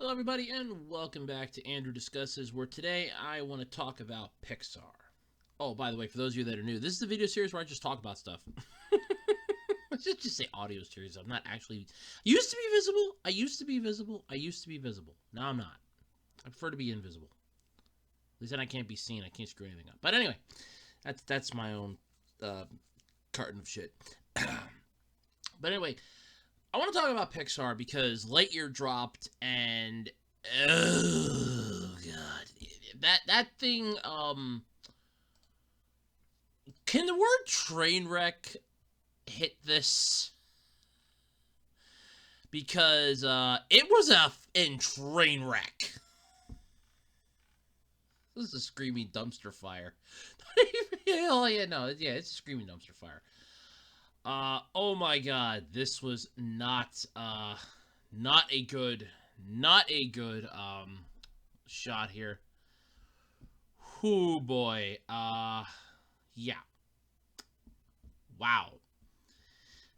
Hello, everybody, and welcome back to Andrew Discusses, where today I want to talk about Pixar. Oh, by the way, for those of you that are new, this is the video series where I just talk about stuff. Let's just say audio series. I'm not actually... I used to be visible. I used to be visible. I used to be visible. Now I'm not. I prefer to be invisible. At least then I can't be seen. I can't screw anything up. But anyway, that's my own carton of shit. But anyway... I want to talk about Pixar because Lightyear dropped, and oh god, that thing. Can the word train wreck hit this? Because it was a train wreck. This is a screaming dumpster fire. Oh yeah, no, yeah, it's a screaming dumpster fire. Oh my god, this was not a good shot here. Whoo boy, yeah. Wow.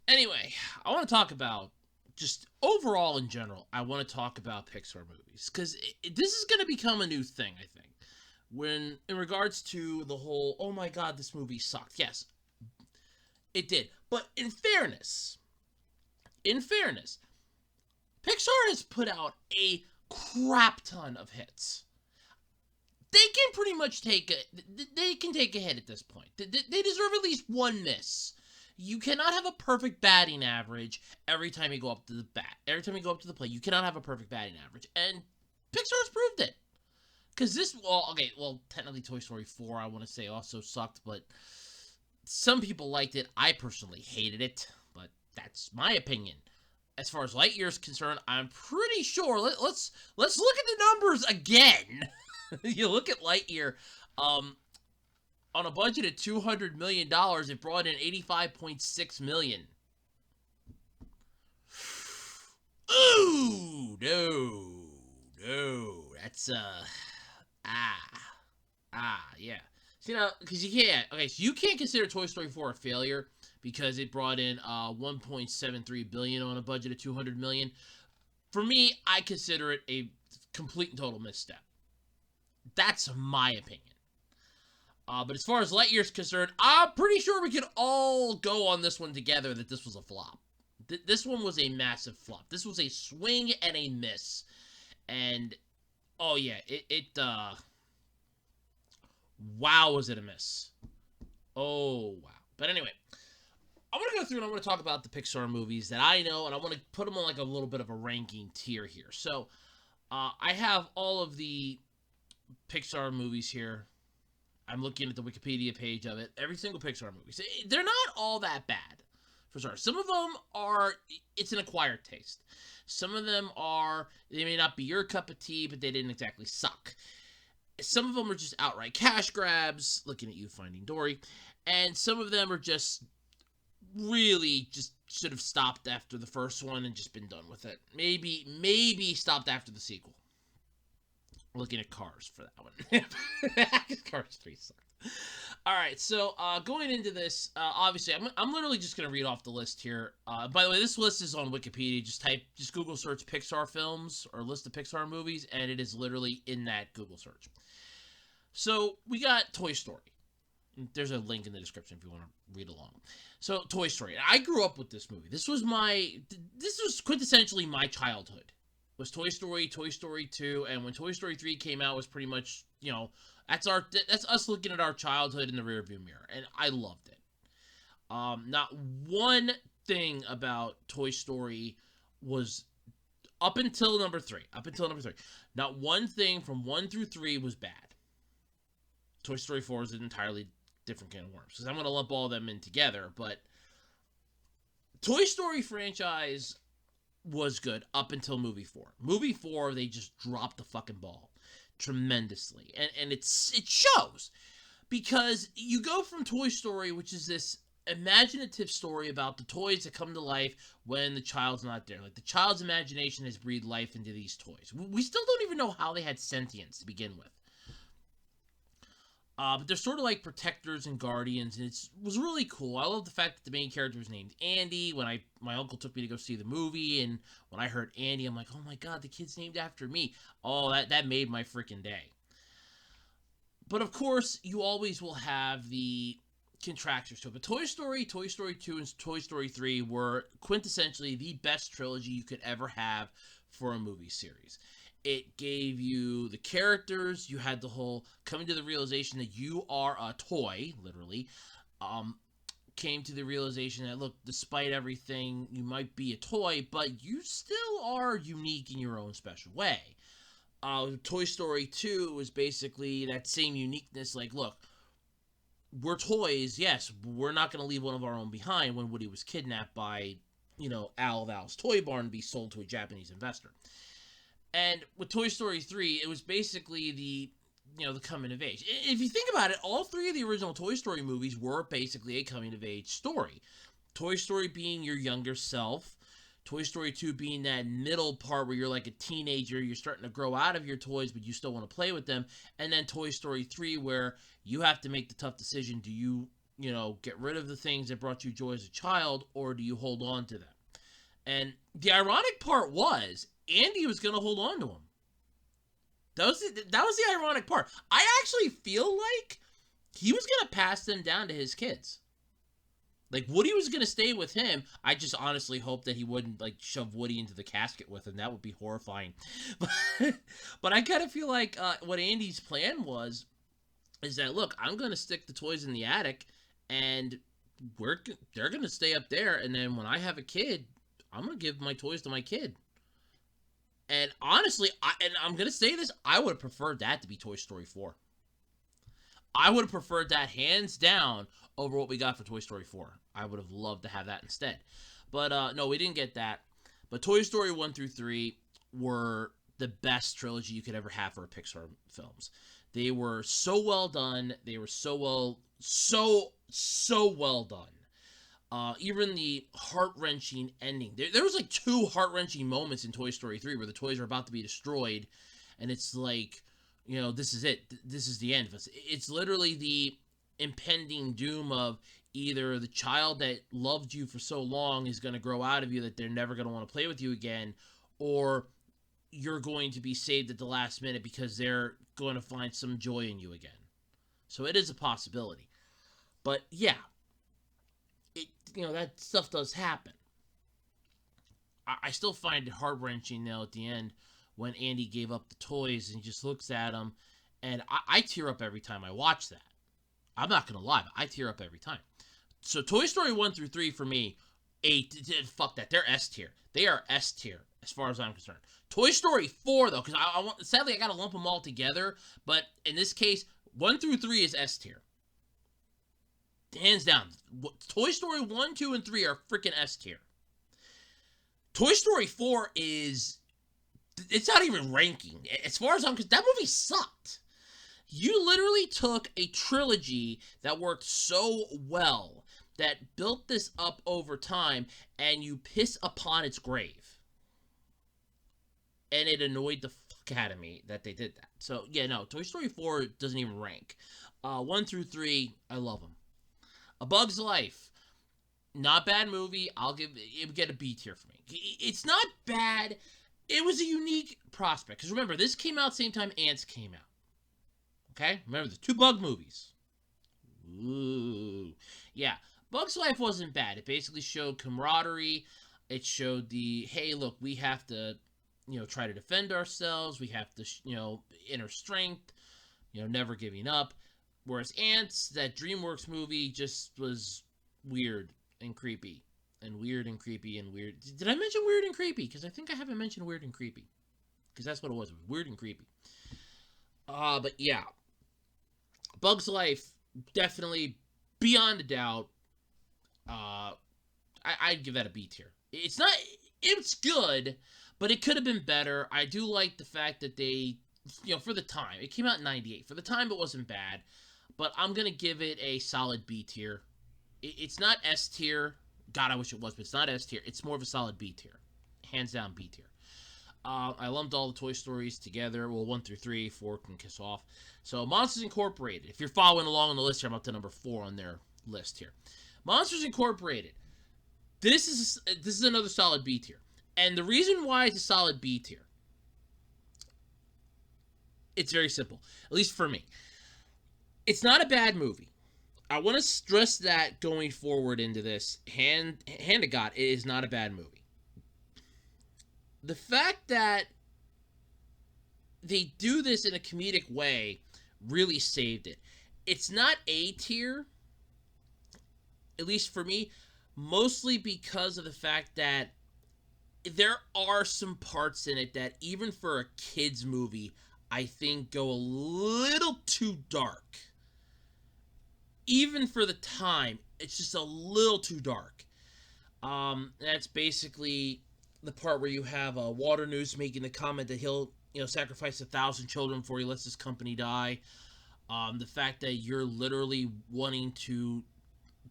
Anyway, I want to talk about, just overall in general, I want to talk about Pixar movies, because this is going to become a new thing, I think. When, in regards to the whole, oh my god, this movie sucked. Yes, it did. But in fairness, Pixar has put out a crap ton of hits. They can pretty much take a hit at this point. They deserve at least one miss. You cannot have a perfect batting average every time you go up to the bat. Every time you go up to the plate, you cannot have a perfect batting average. And Pixar's proved it. Because technically Toy Story 4, I want to say, also sucked, but... some people liked it. I personally hated it, but that's my opinion. As far as Lightyear is concerned, I'm pretty sure. Let's look at the numbers again. You look at Lightyear. On a budget of $200 million, it brought in $85.6 million. Ooh, no. That's yeah. So, because you can't. Okay, so you can't consider Toy Story 4 a failure because it brought in $1.73 billion on a budget of $200 million. For me, I consider it a complete and total misstep. That's my opinion. But as far as Lightyear's concerned, I'm pretty sure we can all go on this one together that this was a flop. This one was a massive flop. This was a swing and a miss. And, oh yeah, wow, was it a miss. Oh, wow. But anyway, I want to go through and I want to talk about the Pixar movies that I know, and I want to put them on like a little bit of a ranking tier here. So, I have all of the Pixar movies here. I'm looking at the Wikipedia page of it. Every single Pixar movie. So they're not all that bad, for sure. Some of them are, it's an acquired taste. Some of them are, they may not be your cup of tea, but they didn't exactly suck. Some of them are just outright cash grabs, looking at you, Finding Dory, and some of them are just really just should have stopped after the first one and just been done with it. Maybe stopped after the sequel. Looking at Cars for that one. Cars 3 sucked. Alright, so going into this, obviously, I'm literally just going to read off the list here. By the way, this list is on Wikipedia. Just Google search Pixar films or list of Pixar movies, and it is literally in that Google search. So, we got Toy Story. There's a link in the description if you want to read along. So, Toy Story. I grew up with this movie. This was quintessentially my childhood. Was Toy Story, Toy Story 2, and when Toy Story 3 came out, it was pretty much, that's us looking at our childhood in the rearview mirror, and I loved it. Not one thing about Toy Story was up until number 3. Not one thing from 1 through 3 was bad. Toy Story 4 is an entirely different can of worms, because I'm going to lump all of them in together, but Toy Story franchise was good up until movie 4. Movie 4, they just dropped the fucking ball tremendously, and it shows, because you go from Toy Story, which is this imaginative story about the toys that come to life when the child's not there. Like, the child's imagination has breathed life into these toys. We still don't even know how they had sentience to begin with. But they're sort of like protectors and guardians, and it was really cool. I love the fact that the main character was named Andy. When my uncle took me to go see the movie, and when I heard Andy, I'm like, oh my god, the kid's named after me. Oh, that made my freaking day. But of course, you always will have the contractors to it. But Toy Story, Toy Story 2, and Toy Story 3 were quintessentially the best trilogy you could ever have for a movie series. It gave you the characters. You had the whole coming to the realization that you are a toy, literally. Came to the realization that, look, despite everything, you might be a toy, but you still are unique in your own special way. Toy Story 2 was basically that same uniqueness. Like, look, we're toys. Yes, we're not going to leave one of our own behind when Woody was kidnapped by, Al of Al's Toy Barn and be sold to a Japanese investor. And with Toy Story 3, it was basically the coming of age. If you think about it, all three of the original Toy Story movies were basically a coming of age story. Toy Story being your younger self, Toy Story 2 being that middle part where you're like a teenager, you're starting to grow out of your toys, but you still want to play with them. And then Toy Story 3, where you have to make the tough decision. Do you, get rid of the things that brought you joy as a child, or do you hold on to them? And the ironic part was, Andy was going to hold on to him. That was the ironic part. I actually feel like he was going to pass them down to his kids. Like, Woody was going to stay with him. I just honestly hope that he wouldn't, shove Woody into the casket with him. That would be horrifying. But I kind of feel like what Andy's plan is that, look, I'm going to stick the toys in the attic, and they're going to stay up there, and then when I have a kid, I'm going to give my toys to my kid. And honestly, I'm going to say this, I would have preferred that to be Toy Story 4. I would have preferred that hands down over what we got for Toy Story 4. I would have loved to have that instead. But no, we didn't get that. But Toy Story 1 through 3 were the best trilogy you could ever have for Pixar films. They were so well done. They were so well done. Even the heart-wrenching ending. There was 2 heart-wrenching moments in Toy Story 3 where the toys are about to be destroyed, and it's like, this is it. This is the end of us. It's literally the impending doom of either the child that loved you for so long is going to grow out of you that they're never going to want to play with you again, or you're going to be saved at the last minute because they're going to find some joy in you again. So it is a possibility. But yeah, that stuff does happen. I still find it heart-wrenching now at the end when Andy gave up the toys and he just looks at them, and I tear up every time I watch that. I'm not going to lie, but I tear up every time. So Toy Story 1 through 3 for me, fuck that, they're S tier. They are S tier as far as I'm concerned. Toy Story 4 though, because sadly I got to lump them all together, but in this case, 1 through 3 is S tier. Hands down. Toy Story 1, 2, and 3 are freaking S tier. Toy Story 4 it's not even ranking. As far as I'm concerned, that movie sucked. You literally took a trilogy that worked so well, that built this up over time, and you piss upon its grave. And it annoyed the fuck out of me that they did that. So, yeah, no, Toy Story 4 doesn't even rank. 1 through 3, I love them. A Bug's Life, not bad movie. It would get a B tier for me. It's not bad. It was a unique prospect. Because remember, this came out same time Ants came out. Okay? Remember, the 2 Bug movies. Ooh. Yeah. Bug's Life wasn't bad. It basically showed camaraderie. It showed hey, look, we have to, try to defend ourselves. We have to, inner strength, never giving up. Whereas Ants, that DreamWorks movie, just was weird and creepy. And weird and creepy and weird. Did I mention weird and creepy? Because I think I haven't mentioned weird and creepy. Because that's what it was. It was weird and creepy. But yeah. Bug's Life, definitely, beyond a doubt, I'd give that a B tier. It's good, but it could have been better. I do like the fact that they, for the time, it came out in 98. For the time, it wasn't bad, but I'm going to give it a solid B tier. It's not S tier. God, I wish it was, but it's not S tier. It's more of a solid B tier. Hands down B tier. I lumped all the Toy Stories together. Well, 1 through 3, 4 can kiss off. So Monsters Incorporated. If you're following along on the list here, I'm up to number 4 on their list here. Monsters Incorporated. This is another solid B tier. And the reason why it's a solid B tier, it's very simple. At least for me. It's not a bad movie. I want to stress that going forward into this. Hand to God, it is not a bad movie. The fact that they do this in a comedic way really saved it. It's not A tier, at least for me, mostly because of the fact that there are some parts in it that, even for a kid's movie, I think go a little too dark. Even for the time, it's just a little too dark. That's basically the part where you have Waternoose making the comment that he'll, sacrifice 1,000 children before he lets his company die. The fact that you're literally wanting to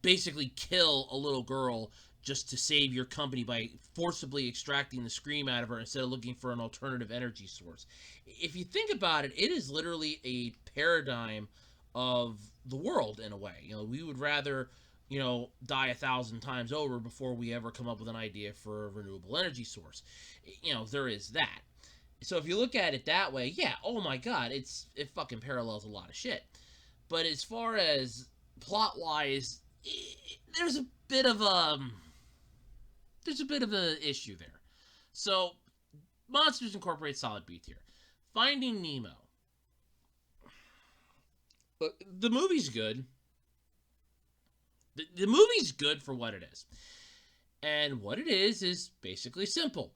basically kill a little girl just to save your company by forcibly extracting the scream out of her instead of looking for an alternative energy source. If you think about it, it is literally a paradigm of the world in a way. We would rather, die 1,000 times over before we ever come up with an idea for a renewable energy source. There is that. So if you look at it that way, yeah, oh my God, it fucking parallels a lot of shit. But as far as plot-wise, there's a bit of an issue there. So Monsters Incorporated, solid B tier. Finding Nemo. The movie's good. The movie's good for what it is. And what it is basically simple.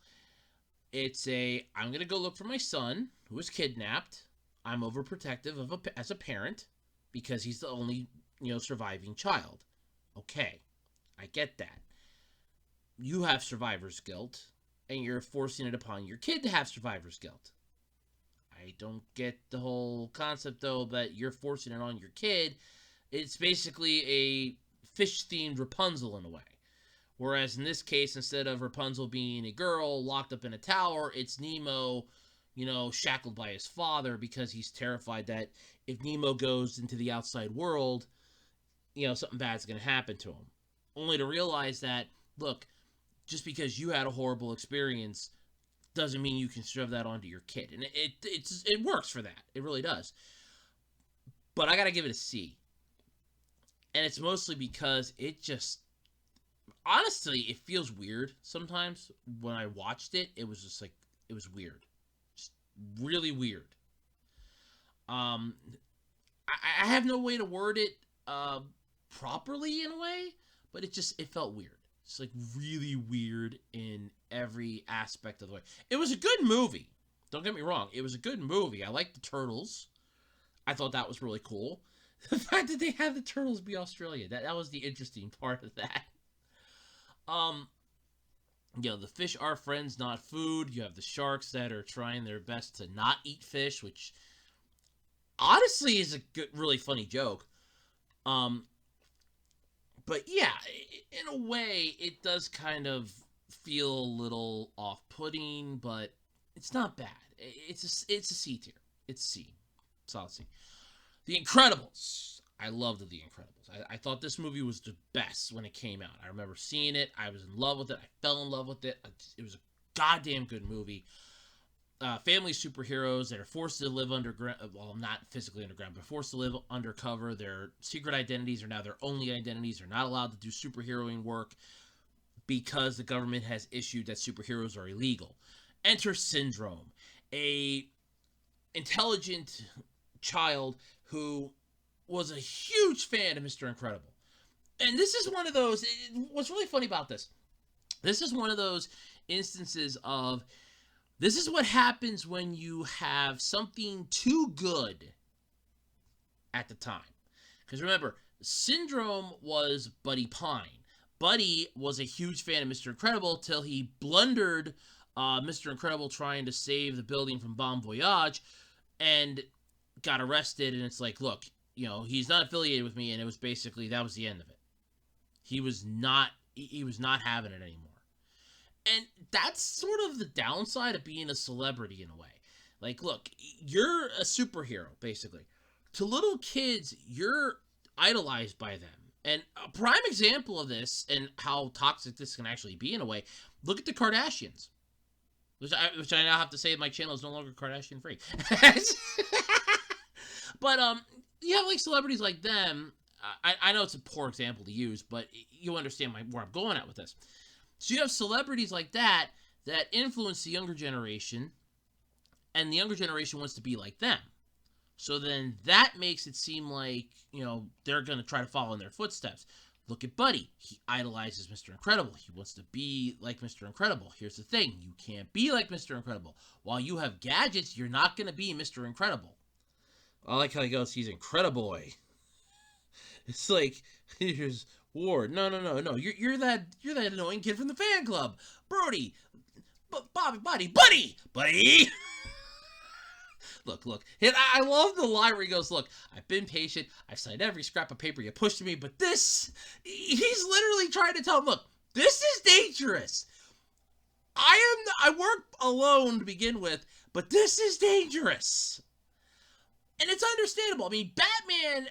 It's I'm going to go look for my son who was kidnapped. I'm overprotective as a parent because he's the only, surviving child. Okay, I get that. You have survivor's guilt, and you're forcing it upon your kid to have survivor's guilt. I don't get the whole concept, though, that you're forcing it on your kid. It's basically a fish-themed Rapunzel in a way. Whereas in this case, instead of Rapunzel being a girl locked up in a tower, it's Nemo, shackled by his father because he's terrified that if Nemo goes into the outside world, something bad's going to happen to him. Only to realize that, look, just because you had a horrible experience doesn't mean you can shove that onto your kid. And it works for that. It really does. But I got to give it a C. And it's mostly because it just, honestly, it feels weird sometimes. When I watched it, it was just like, it was weird. Just really weird. I have no way to word it properly in a way, but it felt weird. It's like really weird in every aspect of the way. It was a good movie. Don't get me wrong. It was a good movie. I liked the turtles. I thought that was really cool. The fact that they had the turtles be Australian, that was the interesting part of that. The fish are friends, not food. You have the sharks that are trying their best to not eat fish, which honestly is a good, really funny joke. But yeah, in a way, it does kind of feel a little off-putting, but it's not bad. It's a C tier. It's C. Solid C. The Incredibles. I loved The Incredibles. I thought this movie was the best when it came out. I remember seeing it. I was in love with it. I fell in love with it. It was a goddamn good movie. Family superheroes that are forced to live underground. Well, not physically underground, but forced to live undercover. Their secret identities are now their only identities. They're not allowed to do superheroing work because the government has issued that superheroes are illegal. Enter Syndrome, a intelligent child who was a huge fan of Mr. Incredible. And this is one of those, what's really funny about this, this is one of those instances of, this is what happens when you have something too good at the time. Because remember, Syndrome was Buddy Pine. Buddy was a huge fan of Mr. Incredible till he blundered Mr. Incredible trying to save the building from Bon Voyage and got arrested. And it's like, look, he's not affiliated with me. And it was basically, that was the end of it. He was not having it anymore. And that's sort of the downside of being a celebrity in a way. Like, look, you're a superhero, basically. To little kids, you're idolized by them. And a prime example of this and how toxic this can actually be in a way, look at the Kardashians. Which I now have to say my channel is no longer Kardashian free. But you have like celebrities like them. I know it's a poor example to use, but you understand where I'm going at with this. So you have celebrities like that influence the younger generation, and the younger generation wants to be like them. So then that makes it seem like, they're going to try to follow in their footsteps. Look at Buddy. He idolizes Mr. Incredible. He wants to be like Mr. Incredible. Here's the thing. You can't be like Mr. Incredible. While you have gadgets, you're not going to be Mr. Incredible. I like how he goes, he's Incrediboy. It's like, here's Ward. No. You're that annoying kid from the fan club. Brody. Buddy. Look. And I love the line where he goes, look, I've been patient. I've signed every scrap of paper you pushed to me, but he's literally trying to tell him, look, this is dangerous. I work alone to begin with, but this is dangerous. And it's understandable. I mean, Batman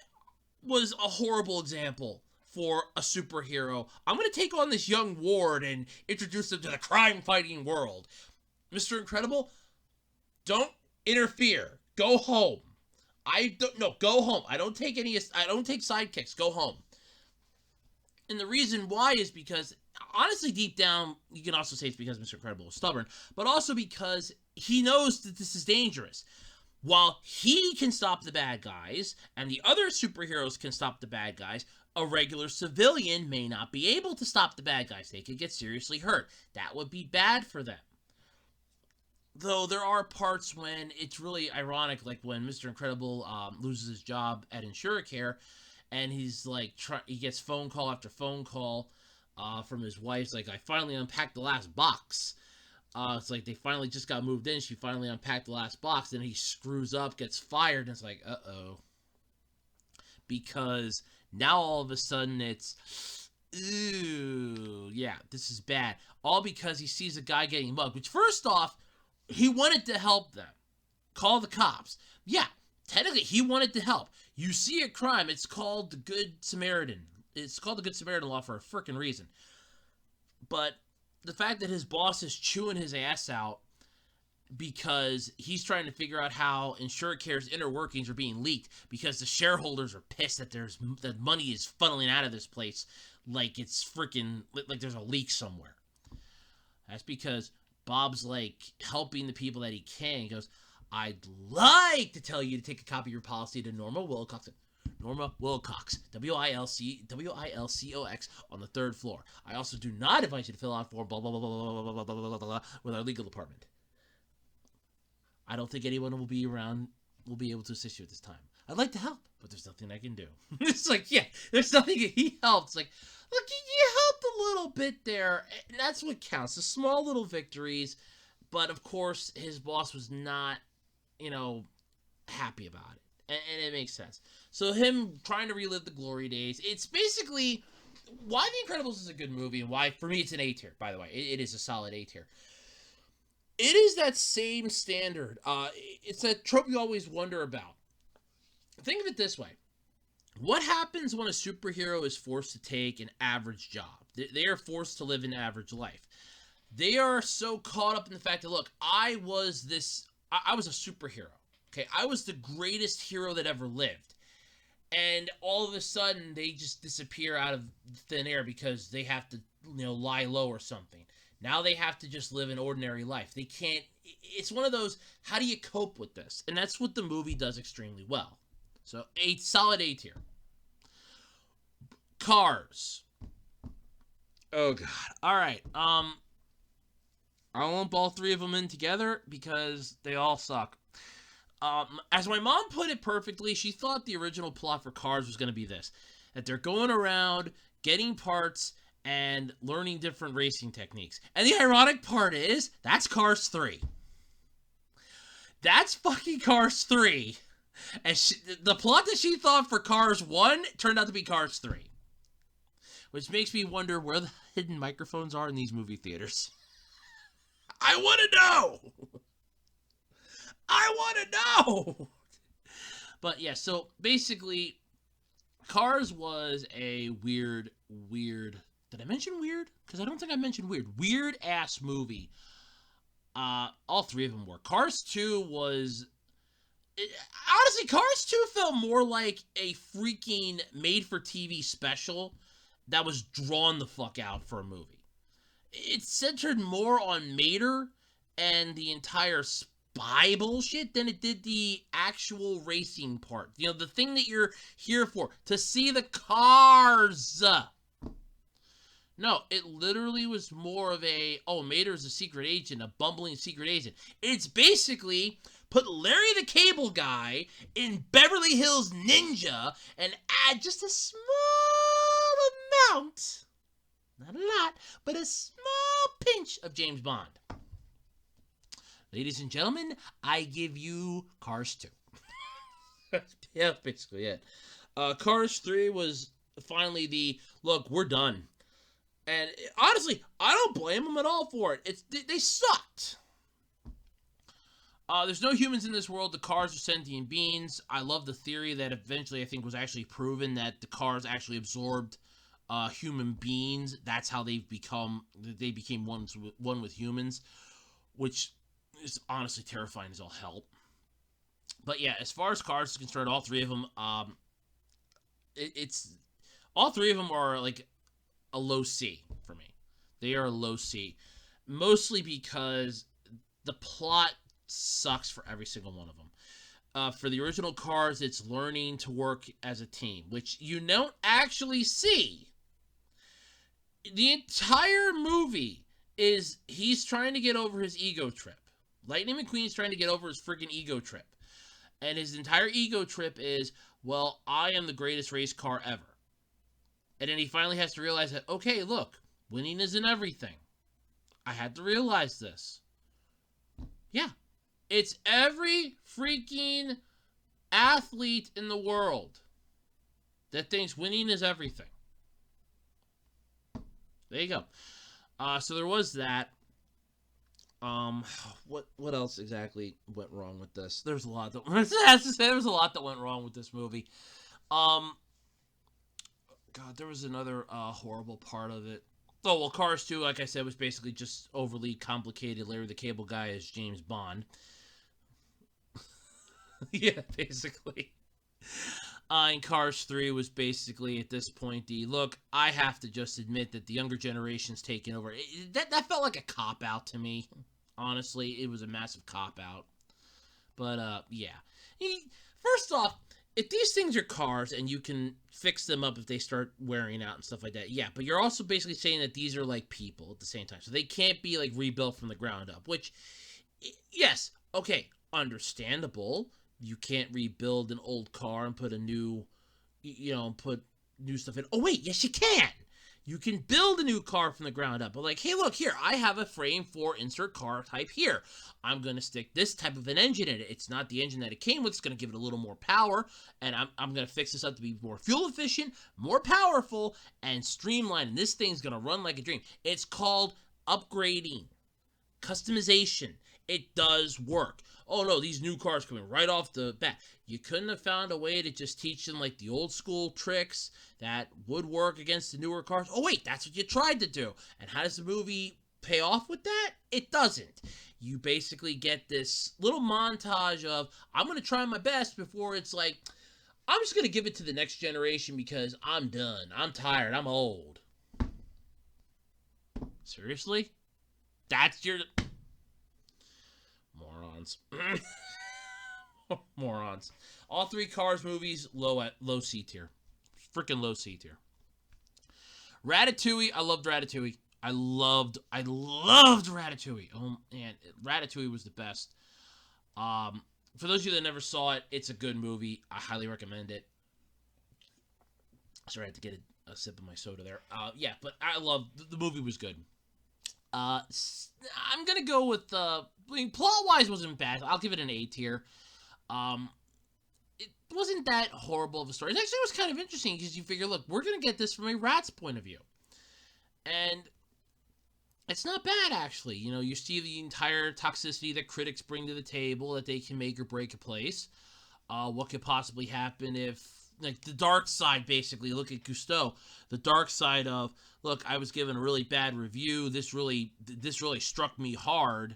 was a horrible example for a superhero. I'm going to take on this young Ward and introduce him to the crime-fighting world. Mr. Incredible, don't interfere. Go home. Go home. I don't take sidekicks. Go home. And the reason why is because, honestly, deep down, you can also say it's because Mr. Incredible is stubborn, but also because he knows that this is dangerous. While he can stop the bad guys, and the other superheroes can stop the bad guys, a regular civilian may not be able to stop the bad guys. They could get seriously hurt. That would be bad for them. Though there are parts when it's really ironic, like when Mr. Incredible loses his job at InsureCare, and he's like, he gets phone call after phone call from his wife's like, I finally unpacked the last box. It's like they finally just got moved in. She finally unpacked the last box. Then he screws up, gets fired, and it's like, uh-oh. Because now all of a sudden it's, ooh, yeah, this is bad. All because he sees a guy getting mugged. Which, first off, he wanted to help them. Call the cops. Yeah, technically, he wanted to help. You see a crime, it's called the Good Samaritan. It's called the Good Samaritan law for a frickin' reason. But the fact that his boss is chewing his ass out because he's trying to figure out how InsureCare's inner workings are being leaked because the shareholders are pissed that money is funneling out of this place like it's freaking, like there's a leak somewhere. That's because Bob's like helping the people that he can. He goes, I'd like to tell you to take a copy of your policy to Norma Wilcox. Norma Wilcox, Wilcox, on the 3rd floor. I also do not advise you to fill out form blah, blah, blah, blah, blah, blah, blah, blah, blah, with our legal department. I don't think anyone will be able to assist you at this time. I'd like to help, but there's nothing I can do. It's like, yeah, there's nothing. He helped. It's like, look, you helped a little bit there, and that's what counts. The small little victories, but of course, his boss was not, happy about it. And it makes sense. So him trying to relive the glory days, it's basically why The Incredibles is a good movie, and why, for me, it's an A tier, by the way. It is a solid A tier. It is that same standard. It's that trope you always wonder about. Think of it this way. What happens when a superhero is forced to take an average job? They are forced to live an average life. They are so caught up in the fact that, look, I was a superhero. Okay, I was the greatest hero that ever lived. And all of a sudden, they just disappear out of thin air because they have to, lie low or something. Now they have to just live an ordinary life. They can't, it's one of those, how do you cope with this? And that's what the movie does extremely well. So, a solid A tier. Cars. Oh, God. All right. I'll lump all three of them in together because they all suck. As my mom put it perfectly, she thought the original plot for Cars was going to be this. That they're going around, getting parts, and learning different racing techniques. And the ironic part is, that's Cars 3. That's fucking Cars 3. And the plot that she thought for Cars 1 turned out to be Cars 3. Which makes me wonder where the hidden microphones are in these movie theaters. I want to know. I want to know. But yeah, so basically, Cars was a weird. Did I mention weird? Because I don't think I mentioned weird. Weird ass movie. All three of them were. Cars 2 was. Honestly, Cars 2 felt more like a freaking made for TV special that was drawn the fuck out for a movie. It centered more on Mater and the entire spy bullshit than it did the actual racing part. You know, the thing that you're here for, to see the cars. No, it literally was more of a, oh, Mater's a secret agent, a bumbling secret agent. It's basically put Larry the Cable Guy in Beverly Hills Ninja and add just a small amount, not a lot, but a small pinch of James Bond. Ladies and gentlemen, I give you Cars 2. Yeah, basically it. Cars 3 was finally the, look, we're done. And honestly, I don't blame them at all for it. They sucked. There's no humans in this world. The cars are sentient beings. I love the theory that eventually I think was actually proven that the cars actually absorbed human beings. That's how they became one with humans, which is honestly terrifying as all hell. But yeah, as far as Cars is concerned, all three of them, all three of them are like a low C for me. They are a low C, mostly because the plot sucks for every single one of them. For the original Cars, it's learning to work as a team, which you don't actually see. The entire movie is he's trying to get over his ego trip. Lightning McQueen's trying to get over his freaking ego trip. And his entire ego trip is, well, I am the greatest race car ever. And then he finally has to realize that, okay, look, winning isn't everything. I had to realize this. Yeah. It's every freaking athlete in the world that thinks winning is everything. There you go. So there was that. What else exactly went wrong with this? There's a lot that there was a lot that went wrong with this movie. God, there was another horrible part of it. Oh, well, Cars 2, like I said, was basically just overly complicated. Larry the Cable Guy is James Bond. Yeah, basically. And Cars 3 was basically, at this point, look, I have to just admit that the younger generation's taken over. That felt like a cop-out to me. Honestly, it was a massive cop-out. But, yeah. First off, if these things are cars and you can fix them up if they start wearing out and stuff like that, yeah. But you're also basically saying that these are like people at the same time. So they can't be like rebuilt from the ground up, which, yes, okay, understandable. You can't rebuild an old car and put a new, put new stuff in. Oh, wait, yes, you can. You can build a new car from the ground up. But like, hey, look, here, I have a frame for insert car type here. I'm going to stick this type of an engine in it. It's not the engine that it came with. It's going to give it a little more power. And I'm going to fix this up to be more fuel efficient, more powerful, and streamlined. And this thing's going to run like a dream. It's called upgrading, customization. It does work. Oh, no, these new cars coming right off the bat. You couldn't have found a way to just teach them, like, the old school tricks that would work against the newer cars. Oh, wait, that's what you tried to do. And how does the movie pay off with that? It doesn't. You basically get this little montage of, I'm going to try my best before it's like, I'm just going to give it to the next generation because I'm done. I'm tired. I'm old. Seriously? That's your... Morons. Morons. All three Cars movies, low C tier. Freaking low C tier. Ratatouille, I loved Ratatouille. I loved Ratatouille. Oh man, Ratatouille was the best. For those of you that never saw it, it's a good movie. I highly recommend it. Sorry, I had to get a sip of my soda there. Yeah, but I loved the movie was good. I'm gonna go with plot-wise wasn't bad. I'll give it an A tier. It wasn't that horrible of a story. It actually was kind of interesting because you figure, look, we're gonna get this from a rat's point of view, and It's not bad, actually. You know, you see the entire toxicity that critics bring to the table, that they can make or break a place. What could possibly happen if, like, the dark side, basically, look at Cousteau. The dark side of, look, I was given a really bad review. This really struck me hard,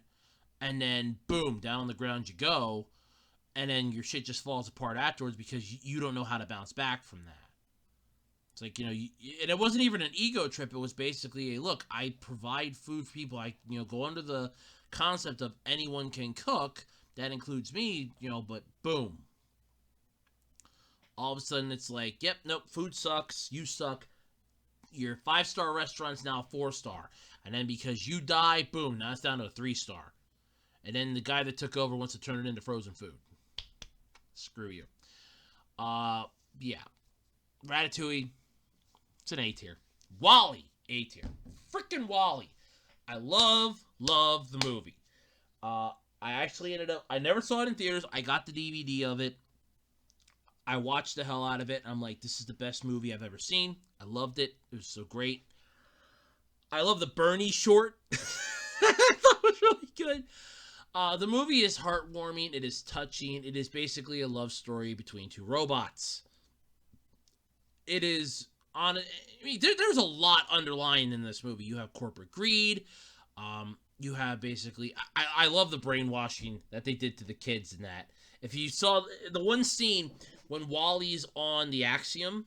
and then boom, down on the ground you go, and then your shit just falls apart afterwards because you don't know how to bounce back from that. It's like, and it wasn't even an ego trip. It was basically a look, I provide food for people. I, go under the concept of anyone can cook. That includes me, but boom. All of a sudden it's like, yep, nope, food sucks. You suck. Your 5-star restaurant's now 4-star. And then because you die, boom, now it's down to a 3-star. And then the guy that took over wants to turn it into frozen food. Screw you. Yeah. Ratatouille, it's an A tier. WALL-E, A tier. Freaking WALL-E. I love the movie. I actually I never saw it in theaters. I got the DVD of it. I watched the hell out of it. I'm like, this is the best movie I've ever seen. I loved it. It was so great. I love the Bernie short. I thought it was really good. The movie is heartwarming. It is touching. It is basically a love story between two robots. It is there's a lot underlying in this movie. You have corporate greed. You have basically, I love the brainwashing that they did to the kids in that. If you saw the one scene when Wally's on the Axiom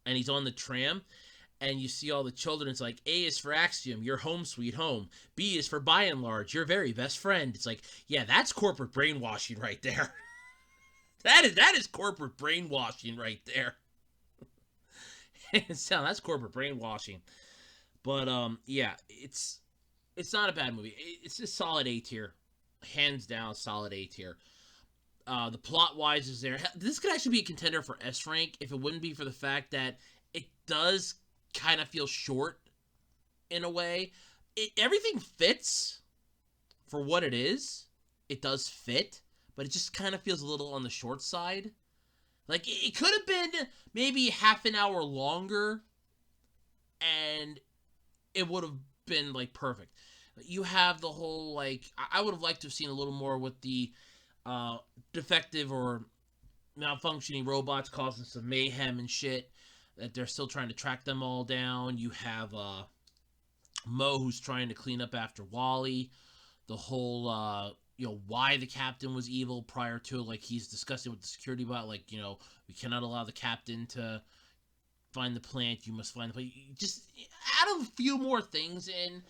and he's on the tram and you see all the children, it's like, A is for Axiom, your home sweet home. B is for by and large, your very best friend. It's like, yeah, that's corporate brainwashing right there. that is corporate brainwashing right there. That's corporate brainwashing. But yeah, it's not a bad movie. It's a solid A tier, hands down, solid A tier. The plot wise is there. This could actually be a contender for S rank if it wouldn't be for the fact that it does kind of feel short in a way. Everything fits for what it is. It does fit, but it just kind of feels a little on the short side. Like, it could have been maybe half an hour longer, and it would have been, like, perfect. You have the whole, like, I would have liked to have seen a little more with the defective or malfunctioning robots causing some mayhem and shit, that they're still trying to track them all down. You have Mo, who's trying to clean up after Wally. The whole why the captain was evil prior to, like, he's discussing with the security bot, like, we cannot allow the captain to find the plant, you must find the plant. Just add a few more things in,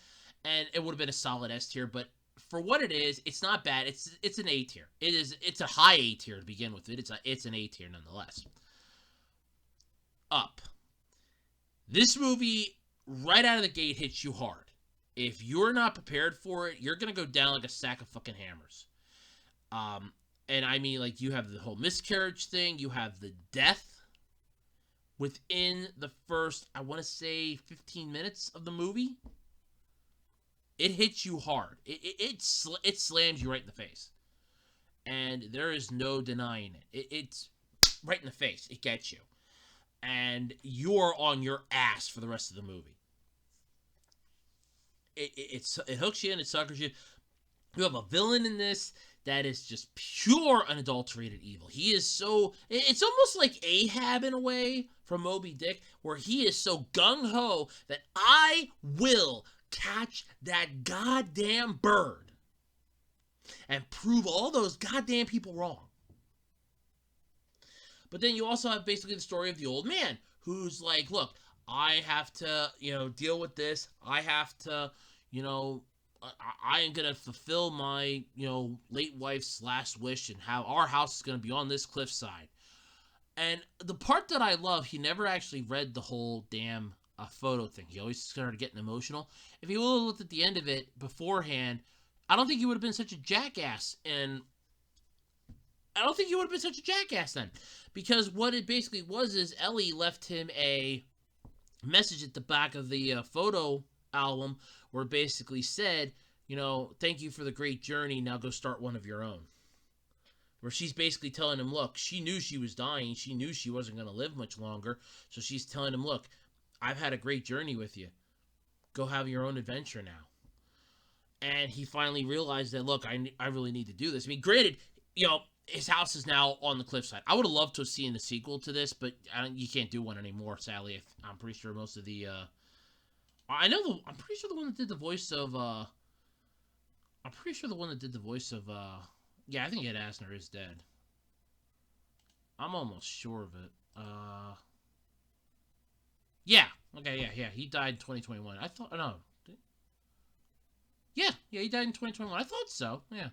and it would have been a solid S tier. But for what it is, it's not bad. It's an A tier. It's a high A tier to begin with. It's an A tier nonetheless. Up. This movie right out of the gate hits you hard. If you're not prepared for it, you're going to go down like a sack of fucking hammers. And I mean, like, you have the whole miscarriage thing. You have the death within the first, I want to say, 15 minutes of the movie. It hits you hard. It slams you right in the face. And there is no denying it. It's right in the face. It gets you. And you're on your ass for the rest of the movie. It hooks you in, it suckers you. You have a villain in this that is just pure unadulterated evil. He is so, it's almost like Ahab in a way from Moby Dick, where he is so gung-ho that I will catch that goddamn bird and prove all those goddamn people wrong. But then you also have basically the story of the old man who's like, look, I have to, deal with this. I have to, I am going to fulfill my, late wife's last wish and how our house is going to be on this cliffside. And the part that I love, he never actually read the whole damn photo thing. He always started getting emotional. If he would have looked at the end of it beforehand, I don't think he would have been such a jackass. And I don't think he would have been such a jackass then. Because what it basically was is Ellie left him a message at the back of the photo album where it basically said, thank you for the great journey, now go start one of your own. Where she's basically telling him, look, she knew she was dying, she knew she wasn't going to live much longer, so she's telling him, look, I've had a great journey with you. go have your own adventure now. And he finally realized that, look, I really need to do this. I mean, granted, his house is now on the cliffside. I would have loved to have seen the sequel to this, but you can't do one anymore, sadly. I'm pretty sure most of the, I'm pretty sure the one that did the voice of, yeah, I think Ed Asner is dead. I'm almost sure of it. Yeah, okay, yeah, he died in 2021. I thought, no. Yeah, he died in 2021. I thought so, yeah.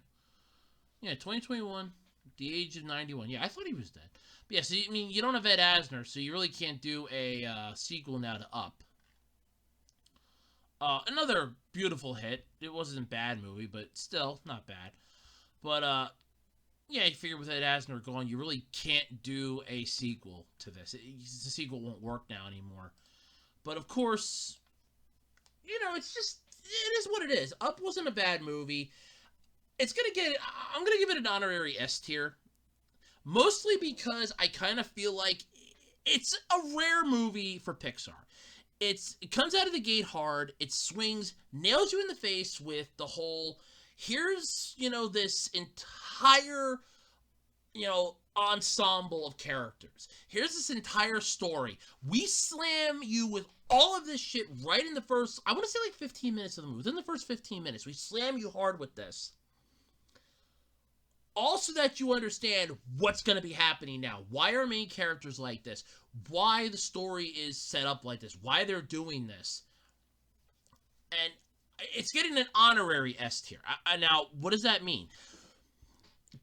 Yeah, 2021, the age of 91. Yeah, I thought he was dead. But yeah, so, I mean, you don't have Ed Asner, so you really can't do a sequel now to Up. Another beautiful hit. It wasn't a bad movie, but still, not bad. But, yeah, you figure with Ed Asner gone, you really can't do a sequel to this. The sequel won't work now anymore. But, of course, it's just, it is what it is. Up wasn't a bad movie. I'm going to give it an honorary S tier. Mostly because I kind of feel like it's a rare movie for Pixar. It comes out of the gate hard. It swings, nails you in the face with the whole, here's, this entire, ensemble of characters. Here's this entire story. We slam you with all of this shit right in the first, I want to say like 15 minutes of the movie. Within the first 15 minutes, we slam you hard with this. Also that you understand what's going to be happening now. Why are main characters like this? Why the story is set up like this? Why they're doing this? And it's getting an honorary S tier. Now, what does that mean?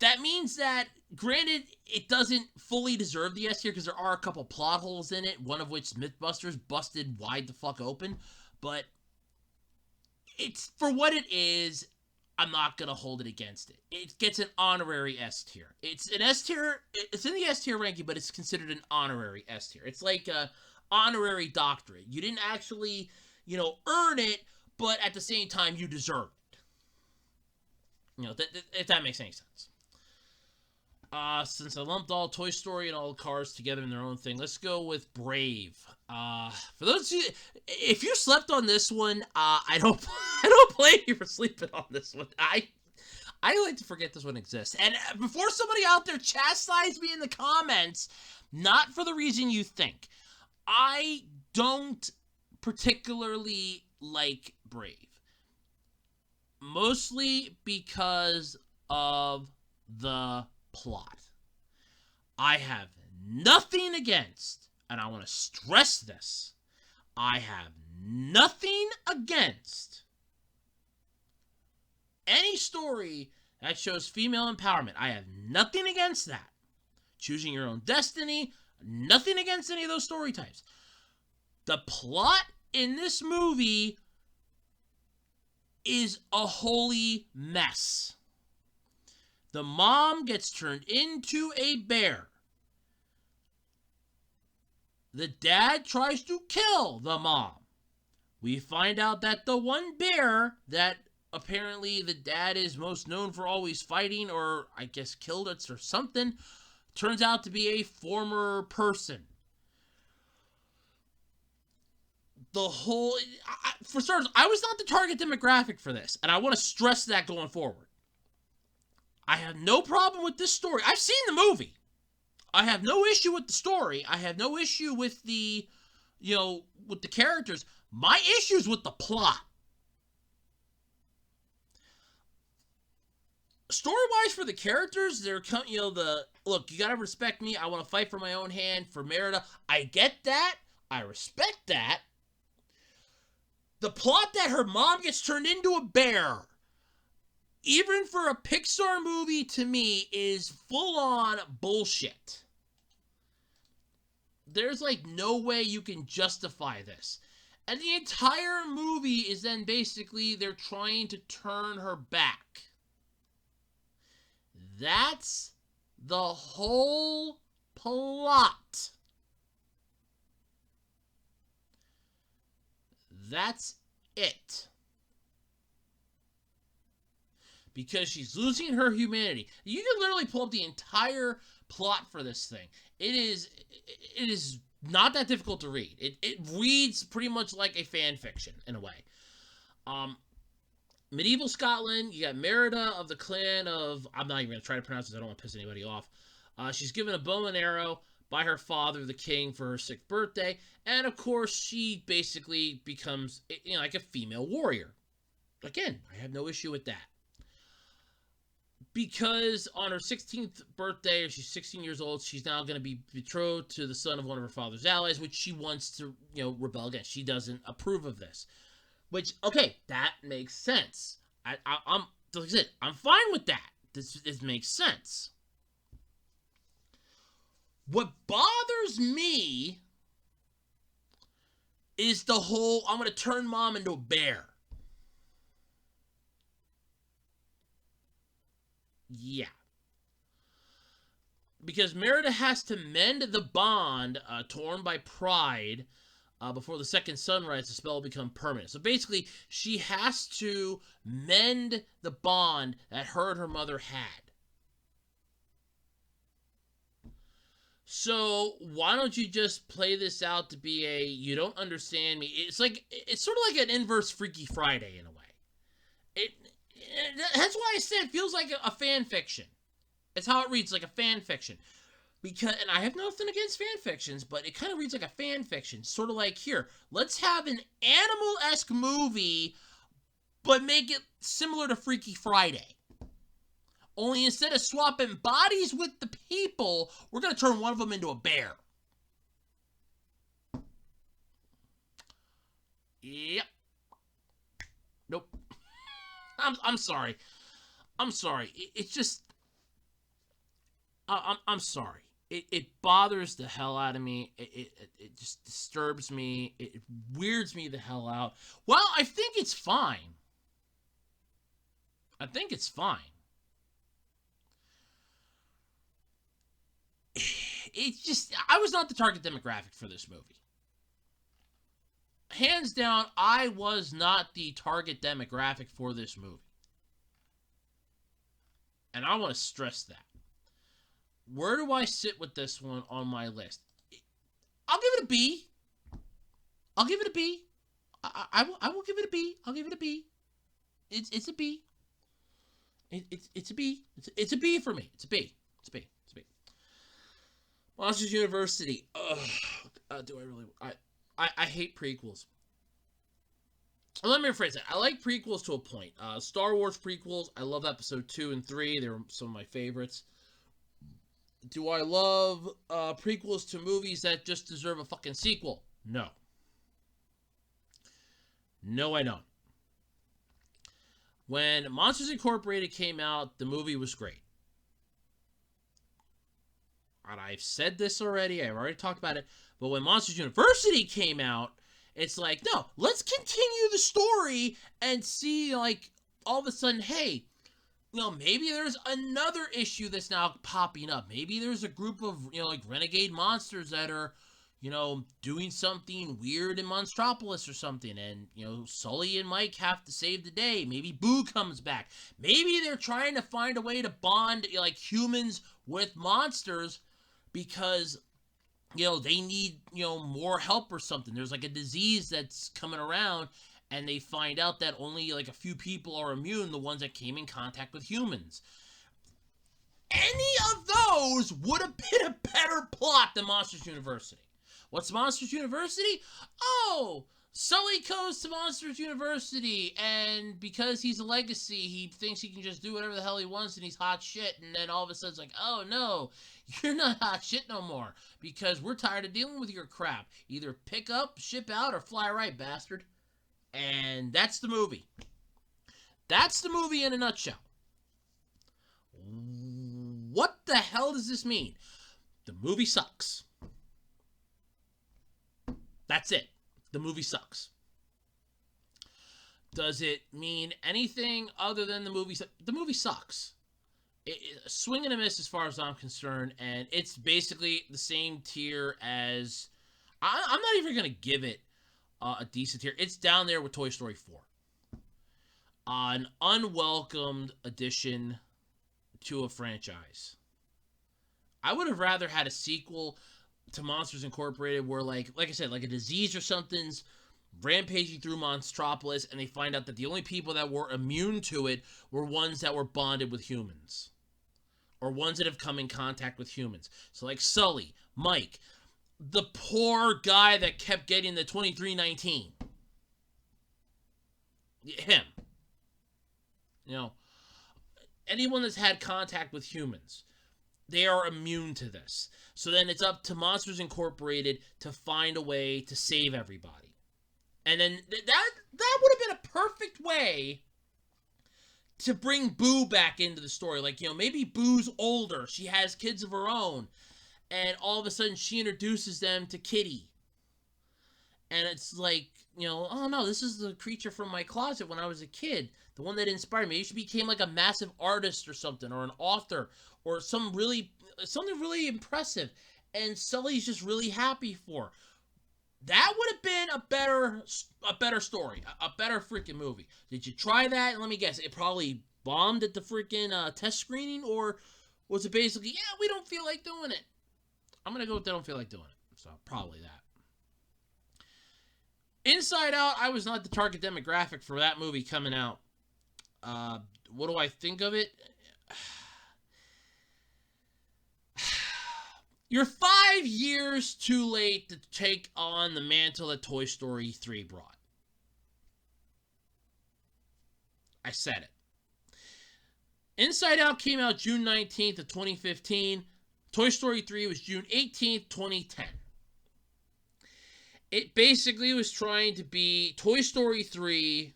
That means that, granted, it doesn't fully deserve the S tier because there are a couple plot holes in it, one of which Mythbusters busted wide the fuck open. But it's, for what it is, I'm not going to hold it against it. It gets an honorary S tier. It's an S tier. It's in the S tier ranking, but it's considered an honorary S tier. It's like a honorary doctorate. You didn't actually, earn it, but at the same time, you deserve it. If that makes any sense. Since I lumped all Toy Story and all Cars together in their own thing, let's go with Brave. For those of you, if you slept on this one, I don't blame you for sleeping on this one. I like to forget this one exists. And before somebody out there chastise me in the comments, not for the reason you think, I don't particularly like Brave. Mostly because of the plot. I have nothing against, and I want to stress this, I have nothing against any story that shows female empowerment. I have nothing against that. Choosing your own destiny, nothing against any of those story types. The plot in this movie is a holy mess. The mom gets turned into a bear. The dad tries to kill the mom. We find out that the one bear that apparently the dad is most known for always fighting, or I guess killed it or something, turns out to be a former person. For starters, I was not the target demographic for this, and I want to stress that going forward. I have no problem with this story. I've seen the movie. I have no issue with the story. I have no issue with the, with the characters. My issue is with the plot. Story-wise for the characters, look, you gotta respect me. I want to fight for my own hand, for Merida. I get that. I respect that. The plot that her mom gets turned into a bear, even for a Pixar movie, to me, is full-on bullshit. There's, no way you can justify this. And the entire movie is then basically they're trying to turn her back. That's the whole plot. That's it. Because she's losing her humanity. You can literally pull up the entire plot for this thing. It is Not that difficult to read. It reads pretty much like a fan fiction in a way. Um, Medieval Scotland, you got Merida of the clan of, I'm not even going to try to pronounce this, I don't want to piss anybody off. She's given a bow and arrow by her father, the king, for her 6th birthday. And of course, she basically becomes, like a female warrior. Again, I have no issue with that. Because on her 16th birthday, if she's 16 years old, she's now going to be betrothed to the son of one of her father's allies, which she wants to, rebel against. She doesn't approve of this. Which, okay, that makes sense. I'm like I said, I'm fine with that. This makes sense. What bothers me is the whole, I'm going to turn mom into a bear. Yeah. Because Merida has to mend the bond torn by pride before the second sunrise, the spell will become permanent. So basically, she has to mend the bond that her and her mother had. So why don't you just play this out to be a you don't understand me? It's sort of like an inverse Freaky Friday in a way. That's why I said it feels like a fan fiction. It's how it reads, like a fan fiction. Because, and I have nothing against fan fictions, but it kind of reads like a fan fiction. Sort of like, here, let's have an animal-esque movie, but make it similar to Freaky Friday. Only instead of swapping bodies with the people, we're going to turn one of them into a bear. Yep. Nope. I'm sorry. I'm sorry. It's just... I'm sorry. It bothers the hell out of me. It just disturbs me. It weirds me the hell out. Well, I think it's fine. I think it's fine. It's just, I was not the target demographic for this movie. Hands down, I was not the target demographic for this movie. And I want to stress that. Where do I sit with this one on my list? I'll give it a B. I'll give it a B. I will give it a B. I'll give it a B. It's a B. It's a B. It's a B for me. It's a B. It's a B. It's a B. Monsters University. Ugh. Do I really? I hate prequels. Let me rephrase that. I like prequels to a point. Star Wars prequels. I love Episode 2 and 3. They're some of my favorites. Do I love prequels to movies that just deserve a fucking sequel? No. No, I don't. When Monsters Incorporated came out, the movie was great. And I've said this already. I've already talked about it. But when Monsters University came out, it's like, no, let's continue the story and see, like, all of a sudden, hey, maybe there's another issue that's now popping up. Maybe there's a group of, like renegade monsters that are, doing something weird in Monstropolis or something. And, Sully and Mike have to save the day. Maybe Boo comes back. Maybe they're trying to find a way to bond, like, humans with monsters because, they need, more help or something. There's, like, a disease that's coming around. And they find out that only like a few people are immune, the ones that came in contact with humans. Any of those would have been a better plot than Monsters University. What's Monsters University? Oh, Sully goes to Monsters University, and because he's a legacy, he thinks he can just do whatever the hell he wants, and he's hot shit, and then all of a sudden it's like, oh no, you're not hot shit no more, because we're tired of dealing with your crap. Either pick up, ship out, or fly right, bastard. And that's the movie. That's the movie in a nutshell. What the hell does this mean? The movie sucks. That's it. The movie sucks. Does it mean anything other than the movie? The movie sucks. Swing and a miss as far as I'm concerned, and it's basically the same tier as... I'm not even going to give it a decent tier. It's down there with Toy Story 4. An unwelcomed addition to a franchise. I would have rather had a sequel to Monsters Incorporated, where like I said, like a disease or something's rampaging through Monstropolis, and they find out that the only people that were immune to it were ones that were bonded with humans, or ones that have come in contact with humans. So like Sully, Mike, the poor guy that kept getting the 2319. Him. You know, anyone that's had contact with humans, they are immune to this. So then it's up to Monsters Incorporated to find a way to save everybody. And then that would have been a perfect way to bring Boo back into the story. Like, you know, maybe Boo's older. She has kids of her own. And all of a sudden she introduces them to Kitty. And it's like, you know, oh no, this is the creature from my closet when I was a kid. The one that inspired me. Maybe she became like a massive artist or something, or an author, or something really impressive. And Sully's just really happy for her. That would have been a better story, a better freaking movie. Did you try that? And let me guess, it probably bombed at the freaking test screening, or was it basically, yeah, we don't feel like doing it? I'm gonna go with they don't feel like doing it. So probably that. Inside Out, I was not the target demographic for that movie coming out. What do I think of it? You're 5 years too late to take on the mantle that Toy Story 3 brought. I said it. Inside Out came out June 19th of 2015. Toy Story 3 was June 18th, 2010. It basically was trying to be Toy Story 3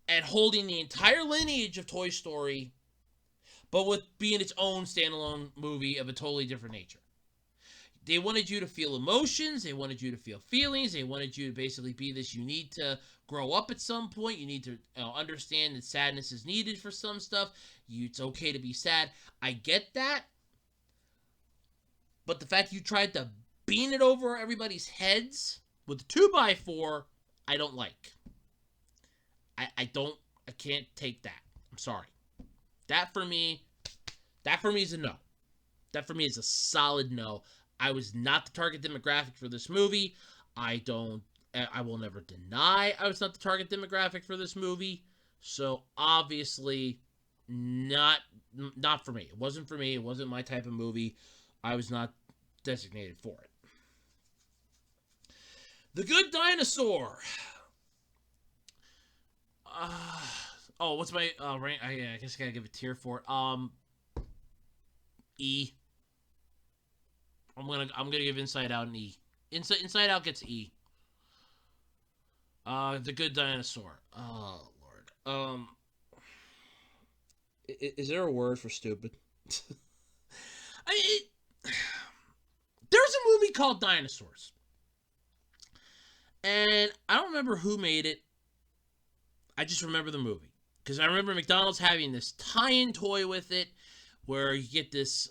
and holding the entire lineage of Toy Story, but with being its own standalone movie of a totally different nature. They wanted you to feel emotions. They wanted you to feel feelings. They wanted you to basically be this. You need to grow up at some point. You need to understand that sadness is needed for some stuff. It's okay to be sad. I get that. But the fact you tried to beam it over everybody's heads with a 2x4, I don't like. I can't take that. I'm sorry. That for me is a no. That for me is a solid no. I was not the target demographic for this movie. I will never deny I was not the target demographic for this movie. So obviously not for me. It wasn't for me. It wasn't my type of movie. I was not designated for it. The Good Dinosaur. What's my rank? I guess I gotta give a tier for it. E. I'm gonna give Inside Out an E. Inside Out gets E. The Good Dinosaur. Oh Lord. Is there a word for stupid? There's a movie called Dinosaurs, and I don't remember who made it. I just remember the movie because I remember McDonald's having this tie-in toy with it, where you get this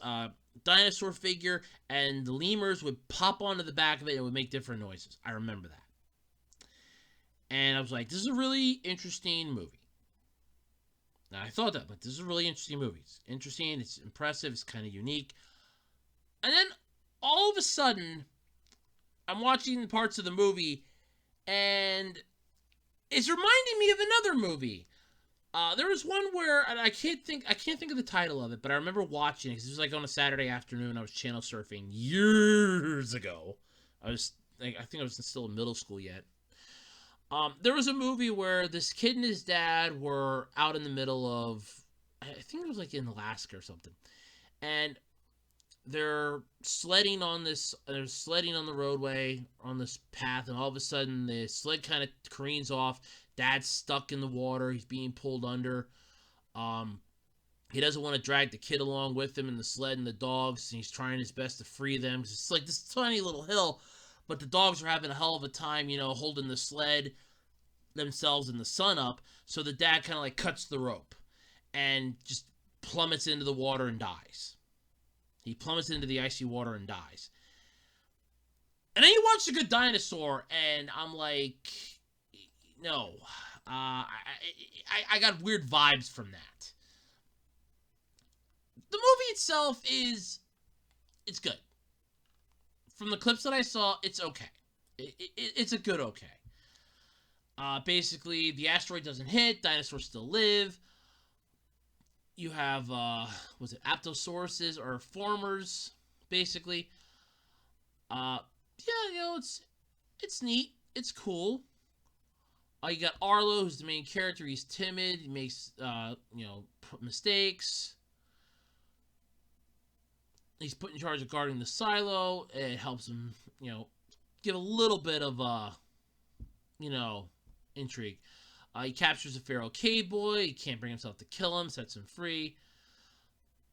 dinosaur figure, and the lemurs would pop onto the back of it and it would make different noises. I remember that. And I was like, this is a really interesting movie. Now, I thought that, but this is a really interesting movie. It's interesting, it's impressive, it's kind of unique. And then, all of a sudden, I'm watching parts of the movie, and it's reminding me of another movie. There was one where, and I can't think of the title of it, but I remember watching it because it was like on a Saturday afternoon. I was channel surfing years ago. I think I was still in middle school yet. There was a movie where this kid and his dad were out in the middle of, I think it was like in Alaska or something, and they're sledding on the roadway on this path, and all of a sudden the sled kind of careens off. Dad's stuck in the water. He's being pulled under. He doesn't want to drag the kid along with him in the sled and the dogs, and he's trying his best to free them. It's like this tiny little hill, but the dogs are having a hell of a time, holding the sled themselves in the sun up. So the dad kind of like cuts the rope and just plummets into the water and dies. He plummets into the icy water and dies. And then you watch The Good Dinosaur, and I'm like, no. I got weird vibes from that. The movie itself it's good. from the clips that I saw, it's okay. It's a good okay. Basically, the asteroid doesn't hit. Dinosaurs still live. You have, was it Aptosauruses or Formers, basically. Yeah, it's neat. It's cool. You got Arlo, who's the main character. He's timid. He makes, mistakes. He's put in charge of guarding the silo. It helps him, give a little bit of, intrigue. He captures a feral cave boy. He can't bring himself to kill him. Sets him free.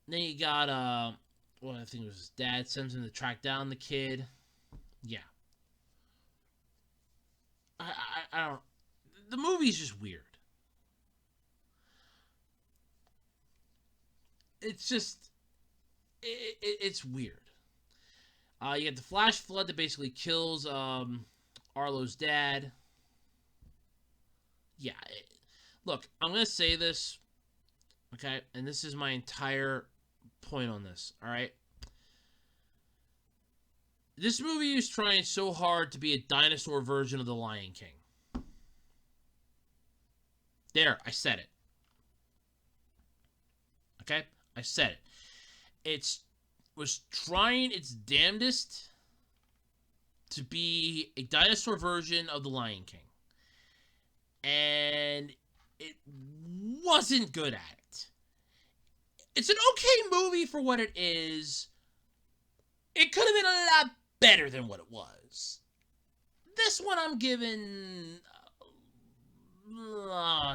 Then you got, I think it was his dad. Sends him to track down the kid. Yeah. I don't... The movie's just weird. It's just... It's weird. You get the flash flood that basically kills Arlo's dad. Yeah. Look, I'm going to say this, okay? And this is my entire point on this, all right? This movie is trying so hard to be a dinosaur version of The Lion King. There, I said it. Okay? I said it. It was trying its damnedest to be a dinosaur version of The Lion King. And it wasn't good at it. It's an okay movie for what it is. It could have been a lot better than what it was. This one I'm giving...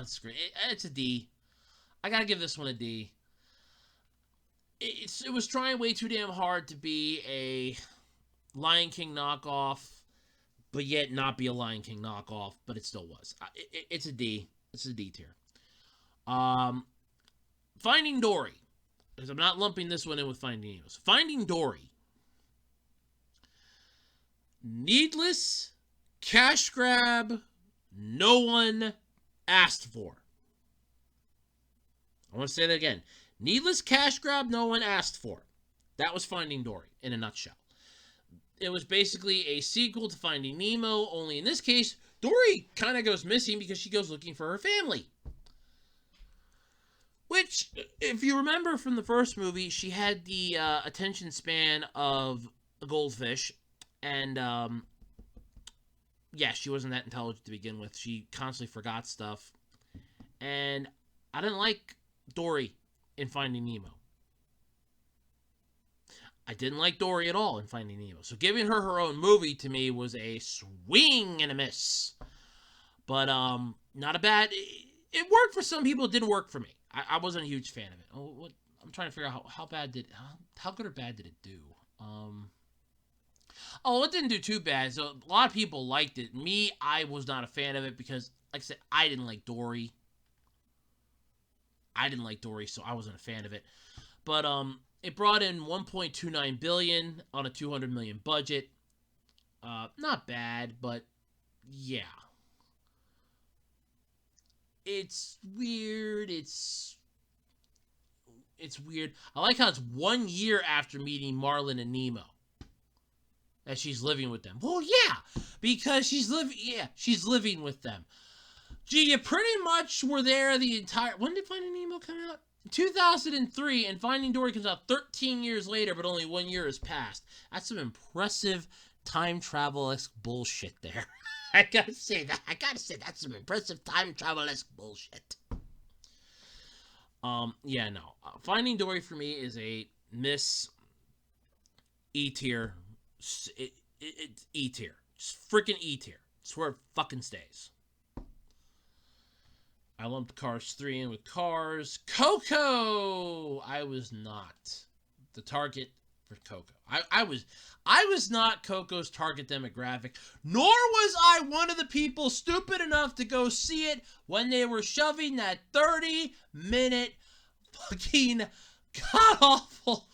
it's great. It's a D. I gotta give this one a D. It was trying way too damn hard to be a Lion King knockoff, but yet not be a Lion King knockoff, but it still was. It's a D. It's a D tier. Finding Dory. Because I'm not lumping this one in with Finding Nemo. Finding Dory. Needless cash grab no one asked for. I want to say that again. Needless cash grab no one asked for. That was Finding Dory in a nutshell. It was basically a sequel to Finding Nemo, only in this case, Dory kind of goes missing because she goes looking for her family. Which, if you remember from the first movie, she had the attention span of a goldfish. And, yeah, she wasn't that intelligent to begin with. She constantly forgot stuff. And I didn't like Dory in Finding Nemo. I didn't like Dory at all in Finding Nemo. So giving her her own movie to me was a swing and a miss. But, not a bad... It worked for some people. It didn't work for me. I wasn't a huge fan of it. I'm trying to figure out how good or bad did it do? It didn't do too bad. So a lot of people liked it. Me, I was not a fan of it because, like I said, I didn't like Dory. So I wasn't a fan of it. But it brought in $1.29 billion on a $200 million budget. Not bad, but yeah. It's weird. It's weird. I like how it's 1 year after meeting Marlin and Nemo that she's living with them. Well, yeah, because she's living with them. Gee, you pretty much were there the entire... When did Finding Nemo come out? 2003, and Finding Dory comes out 13 years later, but only 1 year has passed. That's some impressive time travel-esque bullshit there. I gotta say that's some impressive time travel-esque bullshit. Yeah, no. Finding Dory for me is a miss. E tier. It's E tier. Just freaking E tier. It's where it fucking stays. I lumped Cars 3 in with Cars. Coco! I was not the target for Coco. I was not Coco's target demographic, nor was I one of the people stupid enough to go see it when they were shoving that 30-minute fucking god-awful...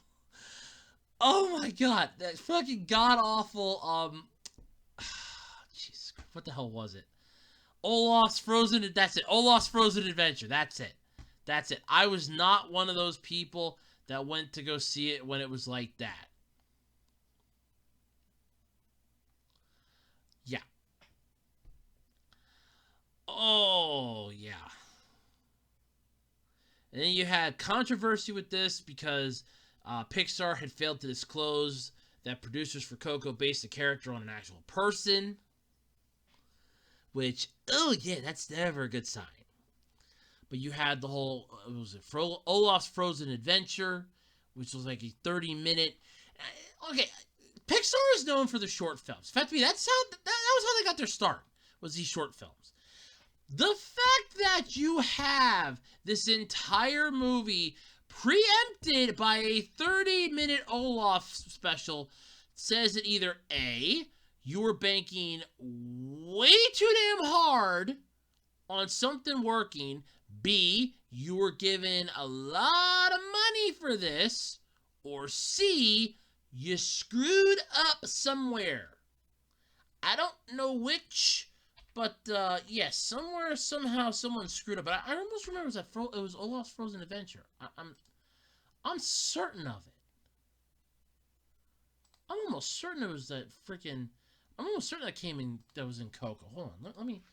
Oh my god, that fucking god-awful, Jesus Christ, what the hell was it? Olaf's Frozen Adventure. That's it. I was not one of those people that went to go see it when it was like that. And then you had controversy with this because Pixar had failed to disclose that producers for Coco based the character on an actual person. Which, oh yeah, that's never a good sign. But you had the whole, Olaf's Frozen Adventure, which was like a 30-minute. Okay, Pixar is known for the short films. In fact, that was how they got their start, was these short films. The fact that you have this entire movie preempted by a 30-minute Olaf special says that either A, you were banking way too damn hard on something working, B, you were given a lot of money for this, or C, you screwed up somewhere. I don't know which, but yes, somewhere, somehow, someone screwed up. But I almost remember it was Olaf's Frozen Adventure. I'm certain of it. I'm almost certain it was that freaking. I'm almost certain that was in Coco. Hold on, let me.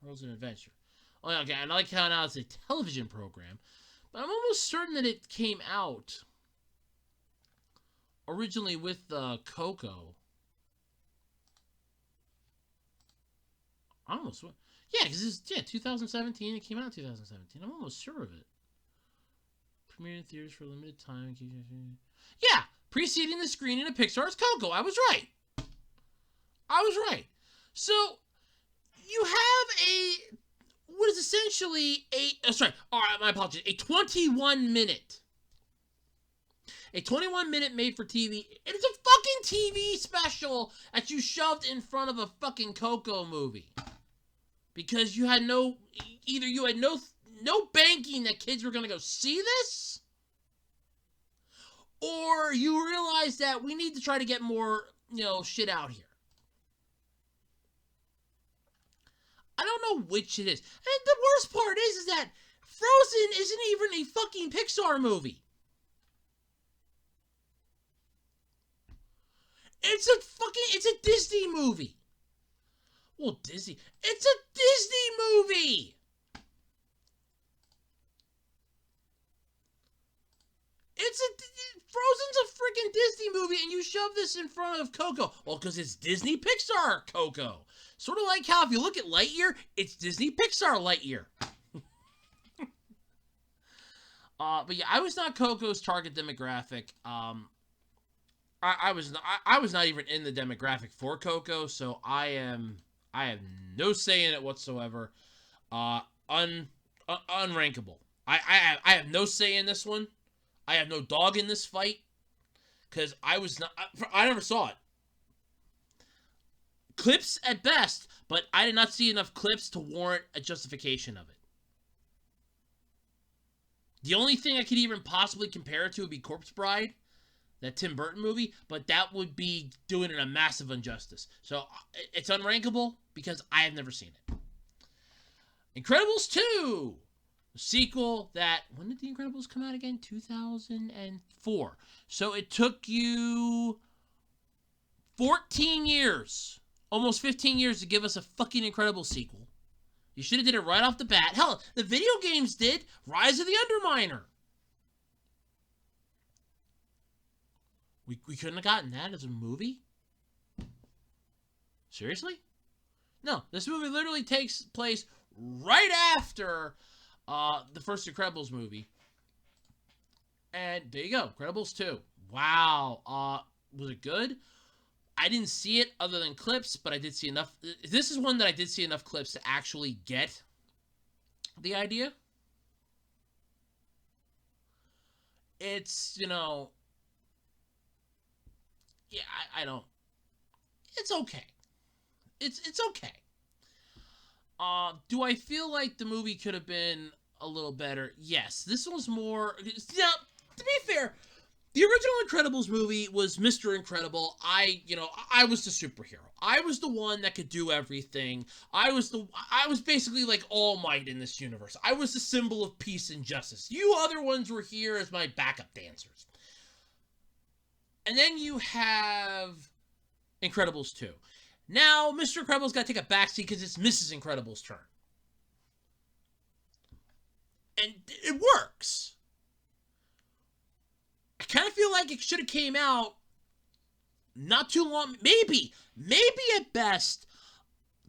Frozen Adventure. Oh, yeah, okay. I like how now it's a television program, but I'm almost certain that it came out originally with Coco. I almost, yeah, because it's 2017. It came out in 2017. I'm almost sure of it. Premiered in theaters for a limited time. Yeah, preceding the screening of Pixar's Coco. I was right. So you have what is essentially my apologies, a 21-minute made for TV. It's a fucking TV special that you shoved in front of a fucking Coco movie. Because you had no banking that kids were going to go see this, or you realize that we need to try to get more, shit out here. I don't know which it is. And the worst part is that Frozen isn't even a fucking Pixar movie. It's a Disney movie. Well, Disney. It's a Disney movie. Frozen's a freaking Disney movie, and you shove this in front of Coco. Well, because it's Disney Pixar Coco. Sort of like how if you look at Lightyear, it's Disney Pixar Lightyear. But yeah, I was not Coco's target demographic. I was not even in the demographic for Coco, so I have no say in it whatsoever. Unrankable. I have no say in this one. I have no dog in this fight because I never saw it. Clips at best, but I did not see enough clips to warrant a justification of it. The only thing I could even possibly compare it to would be Corpse Bride, that Tim Burton movie, but that would be doing it a massive injustice. So it's unrankable because I have never seen it. Incredibles 2! A sequel that, when did The Incredibles come out again? 2004. So it took you 14 years, almost 15 years to give us a fucking Incredibles sequel. You should have did it right off the bat. Hell, the video games did. Rise of the Underminer. We couldn't have gotten that as a movie? Seriously? No, this movie literally takes place right after the first Incredibles movie. And there you go, Incredibles 2. Wow. Was it good? I didn't see it other than clips, but I did see enough. This is one that I did see enough clips to actually get the idea. It's, yeah, I don't. It's okay. It's okay. Do I feel like the movie could have been a little better? Yes. This was more. Now, to be fair, the original Incredibles movie was Mr. Incredible. I was the superhero. I was the one that could do everything. I was basically like All Might in this universe. I was the symbol of peace and justice. You other ones were here as my backup dancers. And then you have Incredibles 2. Now, Mr. Incredible's got to take a backseat because it's Mrs. Incredible's turn. And it works. I kind of feel like it should have came out not too long, maybe at best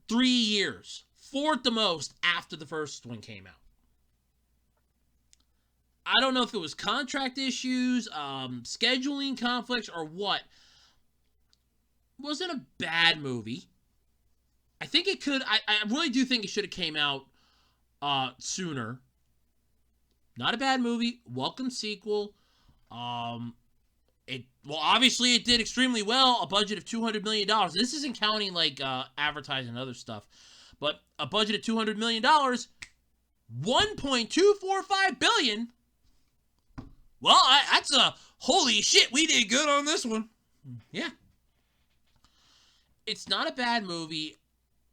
3 years, 4 at the most, after the first one came out. I don't know if it was contract issues, scheduling conflicts, or what. It wasn't a bad movie. I think it could. I really do think it should have came out sooner. Not a bad movie. Welcome sequel. Obviously it did extremely well. A budget of $200 million. This isn't counting like advertising and other stuff, but a budget of $200 million, $1.245 billion. Well, that's a holy shit. We did good on this one. Yeah, it's not a bad movie.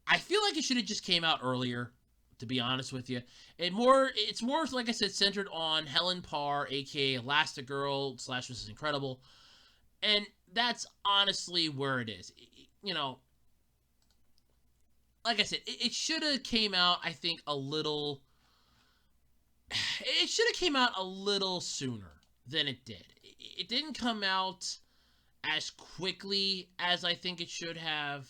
I feel like it should have just came out earlier, to be honest with you. It's more, like I said, centered on Helen Parr, aka Elastigirl / Mrs. Incredible. And that's honestly where it is. You know, like I said, it should have came out, I think, a little... It should have came out a little sooner than it did. It didn't come out as quickly as I think it should have.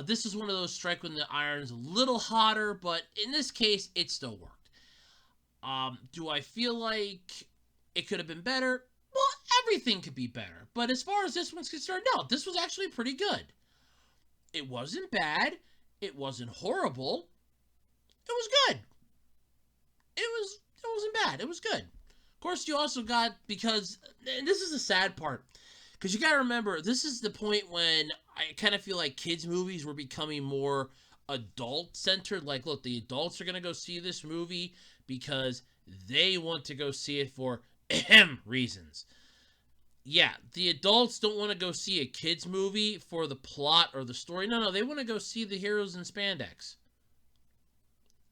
This is one of those strike when the iron's a little hotter, but in this case, it still worked. Do I feel like it could have been better? Well, everything could be better. But as far as this one's concerned, no, this was actually pretty good. It wasn't bad. It wasn't horrible. It was good. It wasn't bad. It was good. Of course, you also got, because, and this is the sad part, because you gotta remember, this is the point when I kind of feel like kids' movies were becoming more adult-centered. Like, look, the adults are gonna go see this movie because they want to go see it for reasons. Yeah, the adults don't want to go see a kids' movie for the plot or the story. No, they want to go see the heroes in spandex.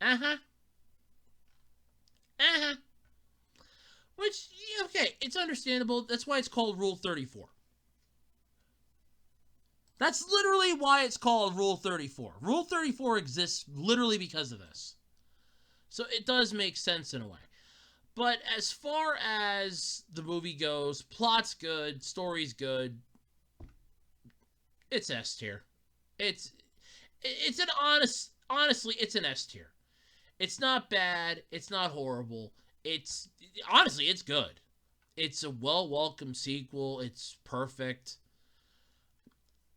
Uh-huh. Which, okay, it's understandable. That's why it's called Rule 34. That's literally why it's called Rule 34. Rule 34 exists literally because of this. So it does make sense in a way. But as far as the movie goes, plot's good, story's good. It's S tier. It's an honestly, it's an S tier. It's not bad. It's not horrible. Honestly, it's good. It's a well-welcomed sequel. It's perfect.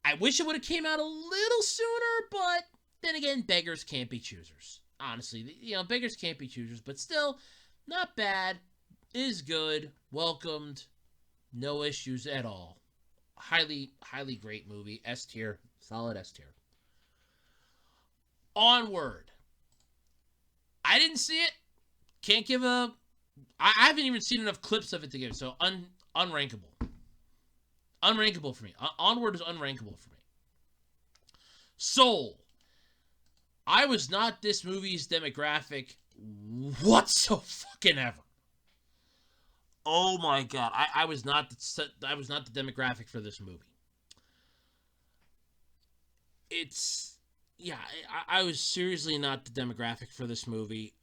I wish it would have came out a little sooner, but then again, beggars can't be choosers. Honestly, beggars can't be choosers, but still, not bad. Is good. Welcomed. No issues at all. Highly, highly great movie. S tier. Solid S tier. Onward. I didn't see it. Can't give a... I haven't even seen enough clips of it to give, so unrankable. Unrankable for me. Onward is unrankable for me. Soul. I was not this movie's demographic whatsoever. Oh my god. I was not the demographic for this movie. Yeah, I was seriously not the demographic for this movie.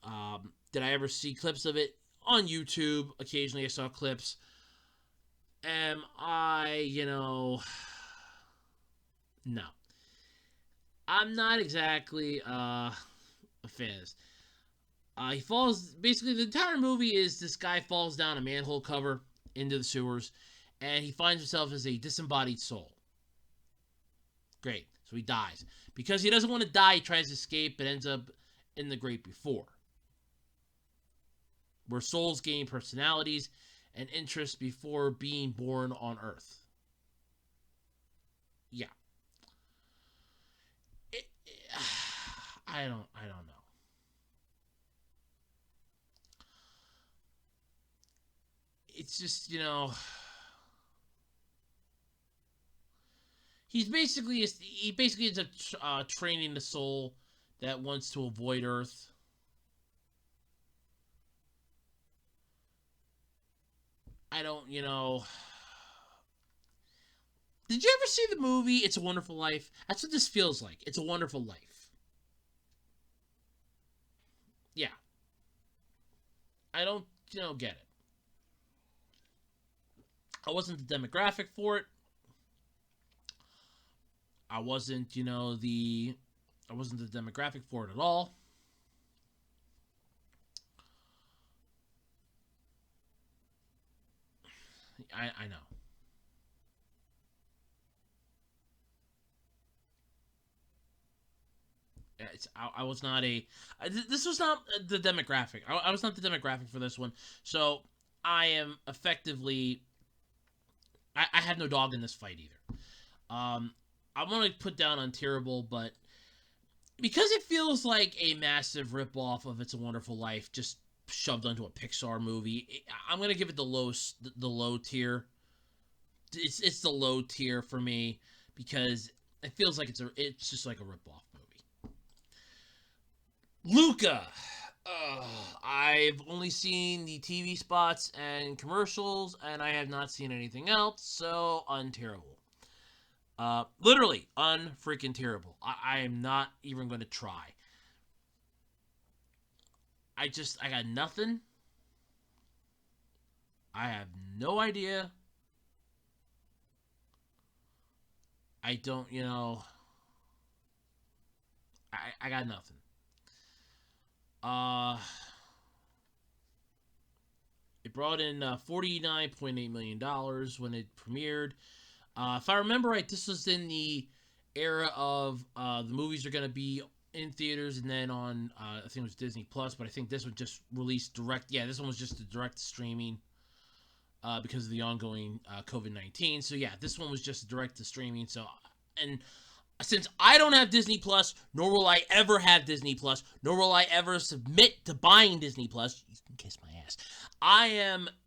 Did I ever see clips of it? On YouTube, occasionally I saw clips. Am I, no. I'm not exactly a fan of this. Basically the entire movie is this guy falls down a manhole cover into the sewers, and he finds himself as a disembodied soul. Great. So he dies. Because he doesn't want to die, he tries to escape, but ends up in the Great Before, where souls gain personalities and interests before being born on Earth. Yeah. I don't know. It's just, he basically ends up training the soul that wants to avoid Earth. I don't, Did you ever see the movie It's a Wonderful Life? That's what this feels like. It's a Wonderful Life. Yeah. I don't, get it. I wasn't the demographic for it. I wasn't, I wasn't the demographic for it at all. I know. I was not this was not the demographic. I was not the demographic for this one. So I am effectively, I have no dog in this fight either. I want to put down Unterrible, but because it feels like a massive ripoff of It's a Wonderful Life, just shoved onto a Pixar movie, I'm gonna give it the low tier. It's the low tier for me because it feels like it's just like a ripoff movie. Luca. I've only seen the TV spots and commercials, and I have not seen anything else, so unterrible. Literally, unfreaking terrible. I am not even going to try. I got nothing. I have no idea. I don't, I got nothing. It brought in $49.8 million when it premiered. If I remember right, this was in the era of the movies are going to be in theaters and then on, I think it was Disney Plus, but I think this one just released direct. Yeah, this one was just a direct streaming because of the ongoing COVID-19. So yeah, this one was just direct to streaming. So, and since I don't have Disney Plus, nor will I ever have Disney Plus, nor will I ever submit to buying Disney Plus, you can kiss my ass.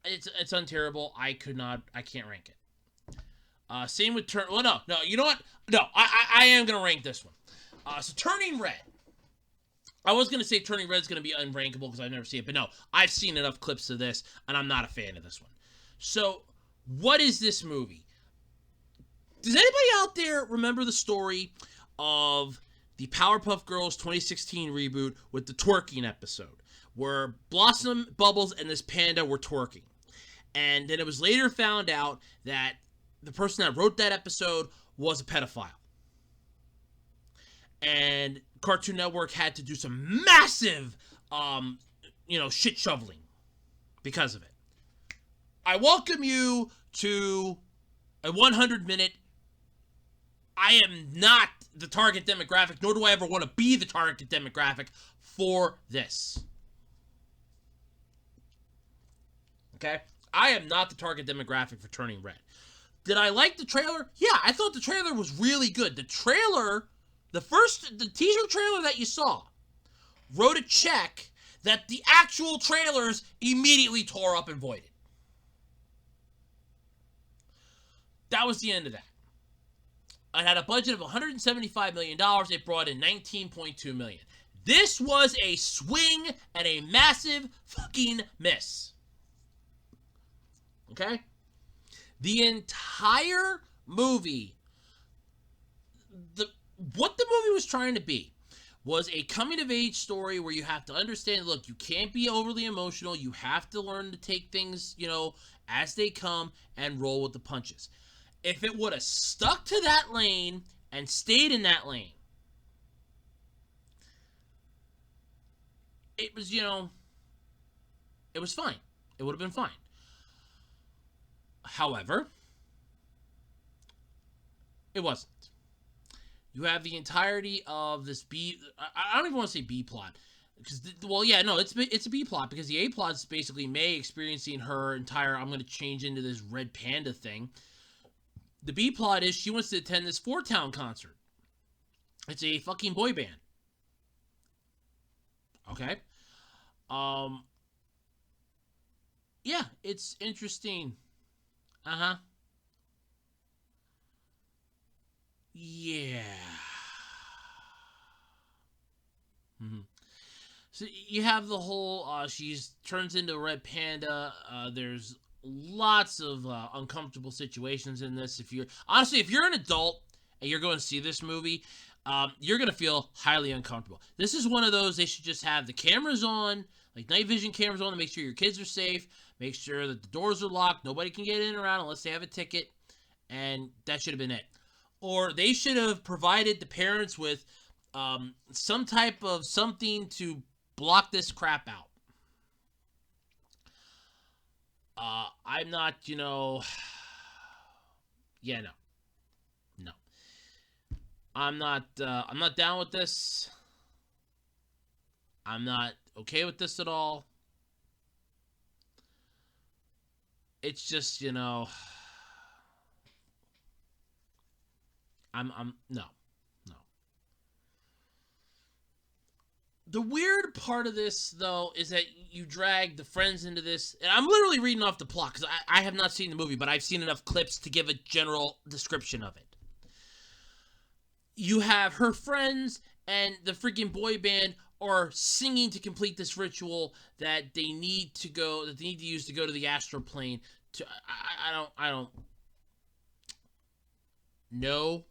It's unterrible. I can't rank it. Same with Well, no, you know what? No, I am going to rank this one. So Turning Red. I was going to say Turning Red is going to be unrankable because I've never seen it, but no, I've seen enough clips of this, and I'm not a fan of this one. So, what is this movie? Does anybody out there remember the story of the Powerpuff Girls 2016 reboot with the twerking episode, where Blossom, Bubbles, and this panda were twerking? And then it was later found out that the person that wrote that episode was a pedophile. And Cartoon Network had to do some massive, shit shoveling because of it. I welcome you to a 100-minute. I am not the target demographic, nor do I ever want to be the target demographic for this. Okay? I am not the target demographic for Turning Red. Did I like the trailer? Yeah, I thought the trailer was really good. The trailer, the teaser trailer that you saw, wrote a check that the actual trailers immediately tore up and voided. That was the end of that. It had a budget of $175 million. It brought in $19.2 million. This was a swing and a massive fucking miss. Okay? The entire movie, what the movie was trying to be was a coming-of-age story where you have to understand, look, you can't be overly emotional. You have to learn to take things, as they come and roll with the punches. If it would have stuck to that lane and stayed in that lane, it was, it was fine. It would have been fine. However, it wasn't. You have the entirety of this I don't even want to say B plot. Because, it's a B plot because the A plot is basically May experiencing her entire, I'm going to change into this red panda thing. The B plot is she wants to attend this Four Town concert. It's a fucking boy band. Okay? Yeah, it's interesting. Uh-huh. Yeah. Mm-hmm. So you have the whole, she's turns into a red panda. There's lots of uncomfortable situations in this. If you're an adult and you're going to see this movie, you're going to feel highly uncomfortable. This is one of those they should just have the cameras on, Like night vision cameras on to make sure your kids are safe, make sure that the doors are locked, nobody can get in or out unless they have a ticket, and that should have been it. Or they should have provided the parents with some type of something to block this crap out. I'm not, yeah, no. I'm not down with this. I'm not okay with this at all. It's just, no. The weird part of this, though, is that you drag the friends into this. And I'm literally reading off the plot because I have not seen the movie, but I've seen enough clips to give a general description of it. You have her friends and the freaking boy band are singing to complete this ritual that they need to use to go to the astral plane. I don't. No.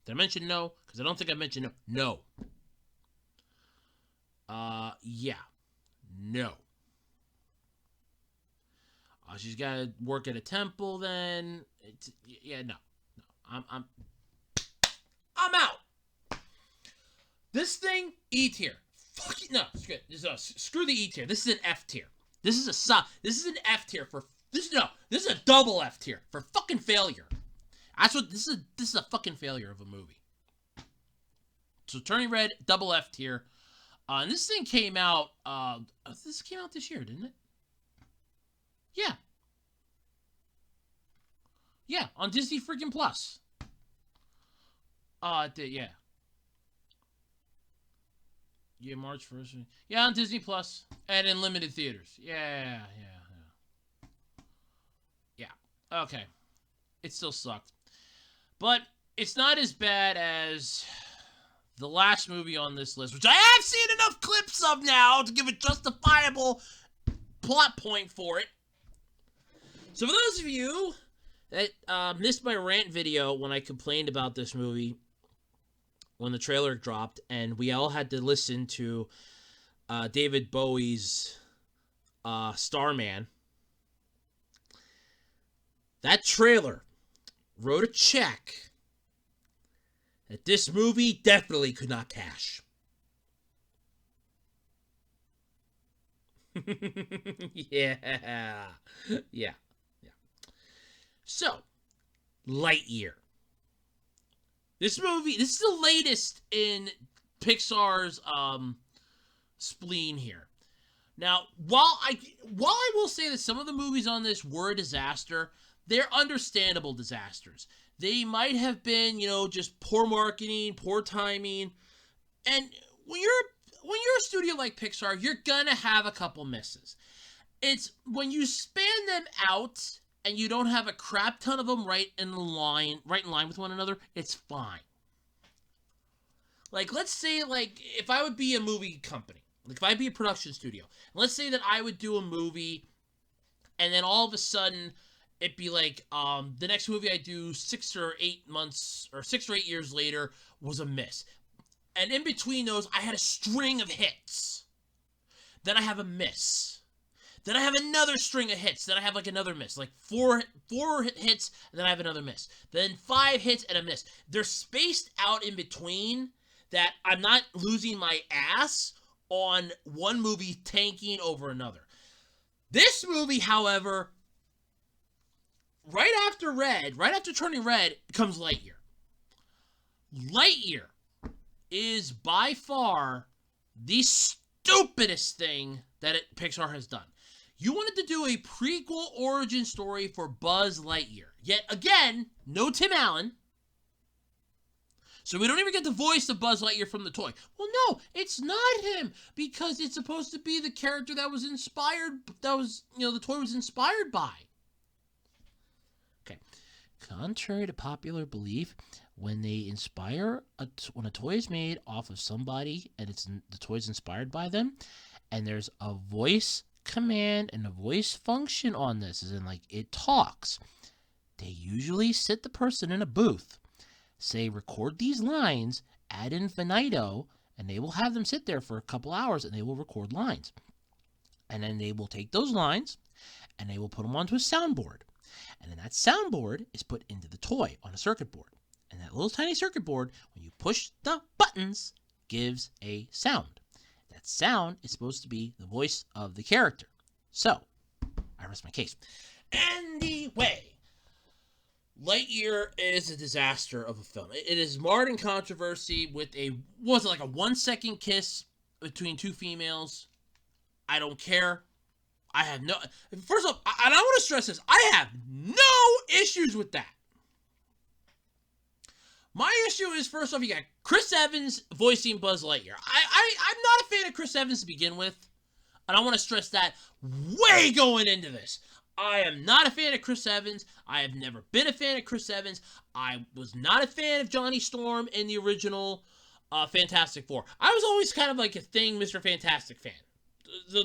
Did I mention no? Because I don't think I mentioned no. Yeah. No. She's got to work at a temple then. No. I'm out. This thing, E tier. Fuck it. No, screw the E tier. This is an F tier. This is an F tier for this is a double F tier for fucking failure. This is a fucking failure of a movie. So Turning Red, double F tier. And this thing came out this came out this year, didn't it? Yeah. Yeah, on Disney freaking Plus. It did, yeah. Yeah, March 1st. Yeah, on Disney Plus and in limited theaters. Yeah. Okay. It still sucked. But it's not as bad as the last movie on this list, which I have seen enough clips of now to give a justifiable plot point for it. So for those of you that missed my rant video when I complained about this movie, when the trailer dropped, and we all had to listen to David Bowie's Starman, that trailer wrote a check that this movie definitely could not cash. Yeah. So, Lightyear. This is the latest in Pixar's spleen here. Now, while I will say that some of the movies on this were a disaster, they're understandable disasters. They might have been, just poor marketing, poor timing. And when you're a studio like Pixar, you're gonna have a couple misses. It's when you span them out and you don't have a crap ton of them right in line with one another, it's fine. Like, let's say, if I would be a movie company, if I'd be a production studio, let's say that I would do a movie, and then all of a sudden, it'd be the next movie I do 6 or 8 months, or 6 or 8 years later, was a miss. And in between those, I had a string of hits. Then I have a miss. Then I have another string of hits. Then I have another miss. Four hits, and then I have another miss. Then 5 hits and a miss. They're spaced out in between that I'm not losing my ass on one movie tanking over another. This movie, however, right after Turning Red, comes Lightyear. Lightyear is by far the stupidest thing that Pixar has done. You wanted to do a prequel origin story for Buzz Lightyear. Yet again, no Tim Allen. So we don't even get the voice of Buzz Lightyear from the toy. Well, no, it's not him, because it's supposed to be the character that was inspired, the toy was inspired by. Okay. Contrary to popular belief, when they when a toy is made off of somebody and the toy is inspired by them, and there's a voice command and a voice function on this, as in it talks, they usually sit the person in a booth say, record these lines ad infinitum, and they will have them sit there for a couple hours and they will record lines. And then they will take those lines and they will put them onto a soundboard. And then that soundboard is put into the toy on a circuit board. And that little tiny circuit board, when you push the buttons, gives a sound. That sound is supposed to be the voice of the character. So, I rest my case. Anyway, Lightyear is a disaster of a film. It is marred in controversy with a 1-second kiss between two females. I don't care. First off, and I want to stress this, I have no issues with that. My issue is, first off, you got Chris Evans voicing Buzz Lightyear. I'm not a fan of Chris Evans to begin with, and I want to stress that way going into this. I am not a fan of Chris Evans. I have never been a fan of Chris Evans. I was not a fan of Johnny Storm in the original Fantastic Four. I was always kind of like a Thing, Mr. Fantastic fan.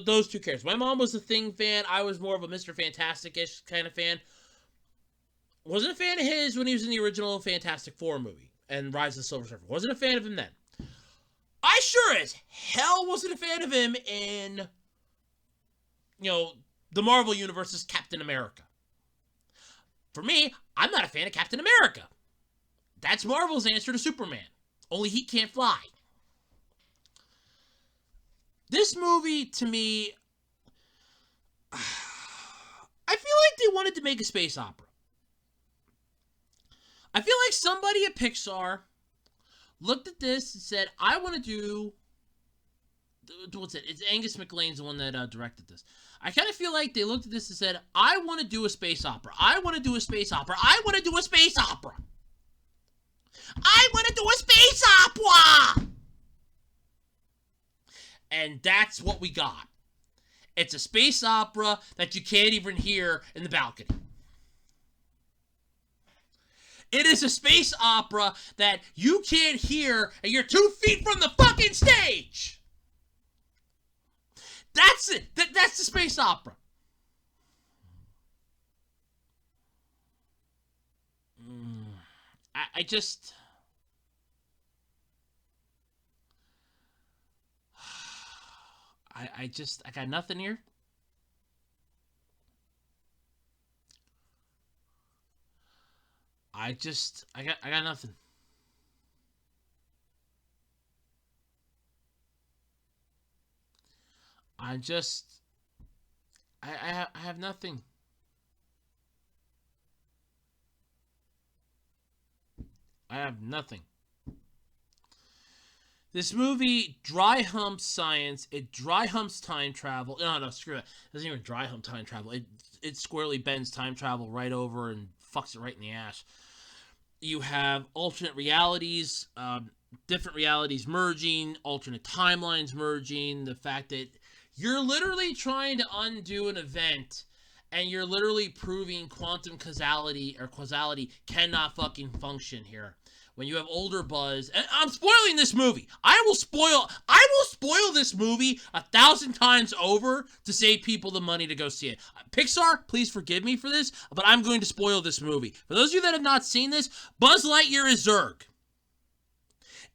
Those two characters. My mom was a Thing fan. I was more of a Mr. Fantastic-ish kind of fan. Wasn't a fan of his when he was in the original Fantastic Four movie and Rise of the Silver Surfer. Wasn't a fan of him then. I sure as hell wasn't a fan of him in, the Marvel Universe's Captain America. For me, I'm not a fan of Captain America. That's Marvel's answer to Superman. Only he can't fly. This movie, to me, I feel like they wanted to make a space opera. I feel like somebody at Pixar looked at this and said, I want to do... What's it? It's Angus MacLane's the one that directed this. I kind of feel like they looked at this and said, I want to do a space opera. I want to do a space opera. I want to do a space opera. I want to do a space opera! And that's what we got. It's a space opera that you can't even hear in the balcony. It is a space opera that you can't hear and you're 2 feet from the fucking stage. That's it. That's the space opera. I just... I got nothing here. I got nothing. I have nothing. I have nothing. This movie dry humps science. It dry humps time travel. No, screw it. It doesn't even dry hump time travel. It squarely bends time travel right over and fucks it right in the ass. You have alternate realities, different realities merging, alternate timelines merging. The fact that you're literally trying to undo an event and you're literally proving quantum causality cannot fucking function here. When you have older Buzz, and I'm spoiling this movie. I will spoil this movie 1,000 times over to save people the money to go see it. Pixar, please forgive me for this, but I'm going to spoil this movie. For those of you that have not seen this, Buzz Lightyear is Zurg.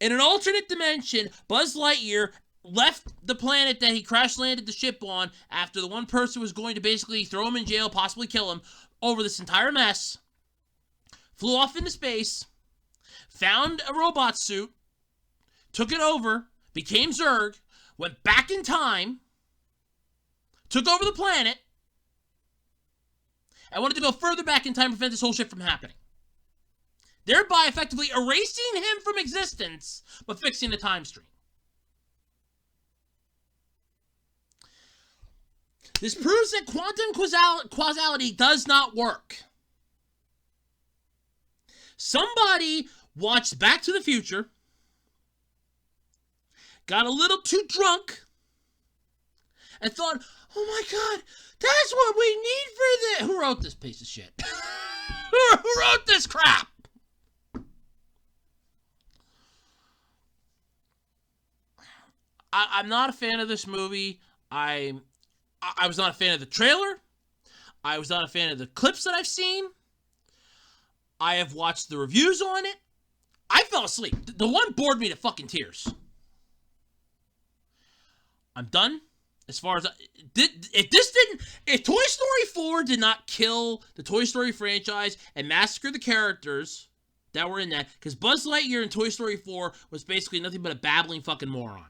In an alternate dimension, Buzz Lightyear left the planet that he crash landed the ship on after the one person was going to basically throw him in jail, possibly kill him, over this entire mess, flew off into space, found a robot suit, took it over, became Zurg, went back in time, took over the planet, and wanted to go further back in time to prevent this whole shit from happening. Thereby effectively erasing him from existence, but fixing the time stream. This proves that quantum causality does not work. Somebody watched Back to the Future, got a little too drunk, and thought, oh my god, that's what we need for this. Who wrote this piece of shit? Who wrote this crap? I'm not a fan of this movie. I was not a fan of the trailer. I was not a fan of the clips that I've seen. I have watched the reviews on it. I fell asleep. The one bored me to fucking tears. I'm done. As far as if Toy Story 4 did not kill the Toy Story franchise and massacre the characters that were in that, because Buzz Lightyear in Toy Story 4 was basically nothing but a babbling fucking moron.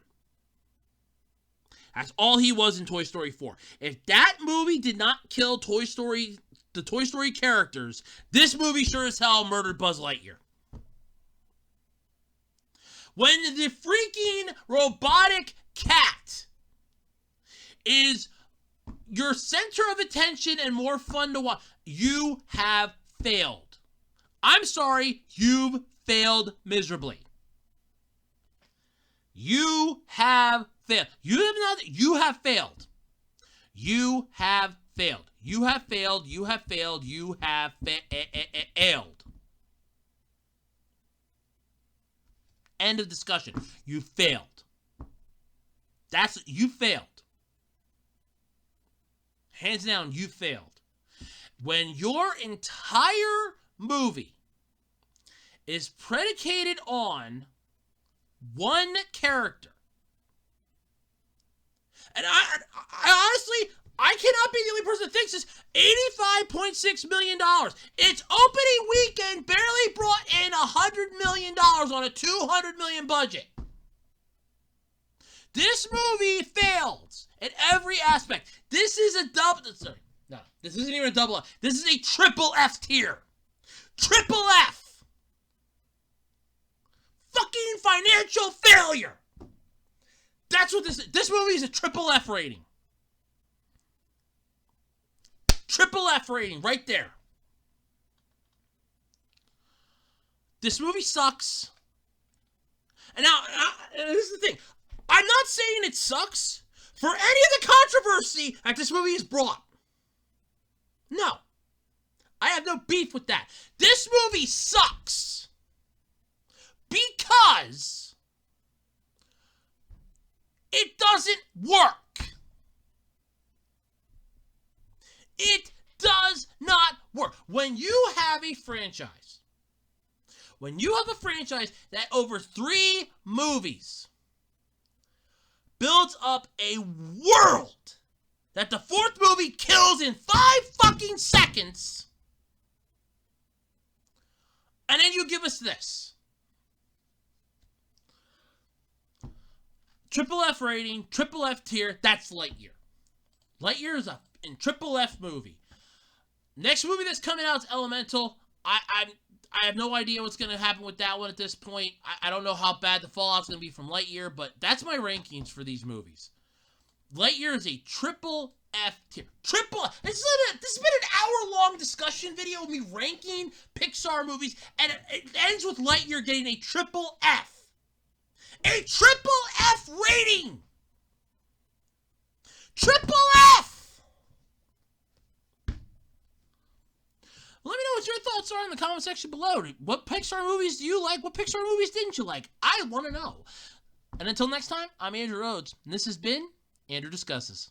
That's all he was in Toy Story 4. If that movie did not kill the Toy Story characters, this movie sure as hell murdered Buzz Lightyear. When the freaking robotic cat is your center of attention and more fun to watch, you have failed. I'm sorry, you've failed miserably. You have failed. You have failed. You have failed. You have failed. You have failed. You have failed. End of discussion. You failed. You failed. Hands down, you failed. When your entire movie is predicated on one character, and I honestly, I cannot be the only person that thinks this, $85.6 million. Its opening weekend barely brought in $100 million on a $200 million budget. This movie fails in every aspect. This is a double... Sorry, no, this isn't even a double F. This is a triple F tier. Triple F. Fucking financial failure. That's what this is. This movie is a triple F rating. Triple F rating right there. This movie sucks. And now, this is the thing. I'm not saying it sucks for any of the controversy that this movie has brought. No. I have no beef with that. This movie sucks because it doesn't work. It does not work. When you have a franchise that over 3 movies builds up a world that the 4th movie kills in 5 fucking seconds, and then you give us this. Triple F rating, triple F tier, that's Lightyear. Lightyear is a triple F movie. Next movie that's coming out is Elemental. I have no idea what's going to happen with that one at this point. I don't know how bad the fallout's going to be from Lightyear, but that's my rankings for these movies. Lightyear is a triple F tier. Triple F. This has been an hour-long discussion video of me ranking Pixar movies, and it ends with Lightyear getting a triple F. A triple F rating! Triple F! Let me know what your thoughts are in the comment section below. What Pixar movies do you like? What Pixar movies didn't you like? I want to know. And until next time, I'm Andrew Rhodes, and this has been Andrew Discusses.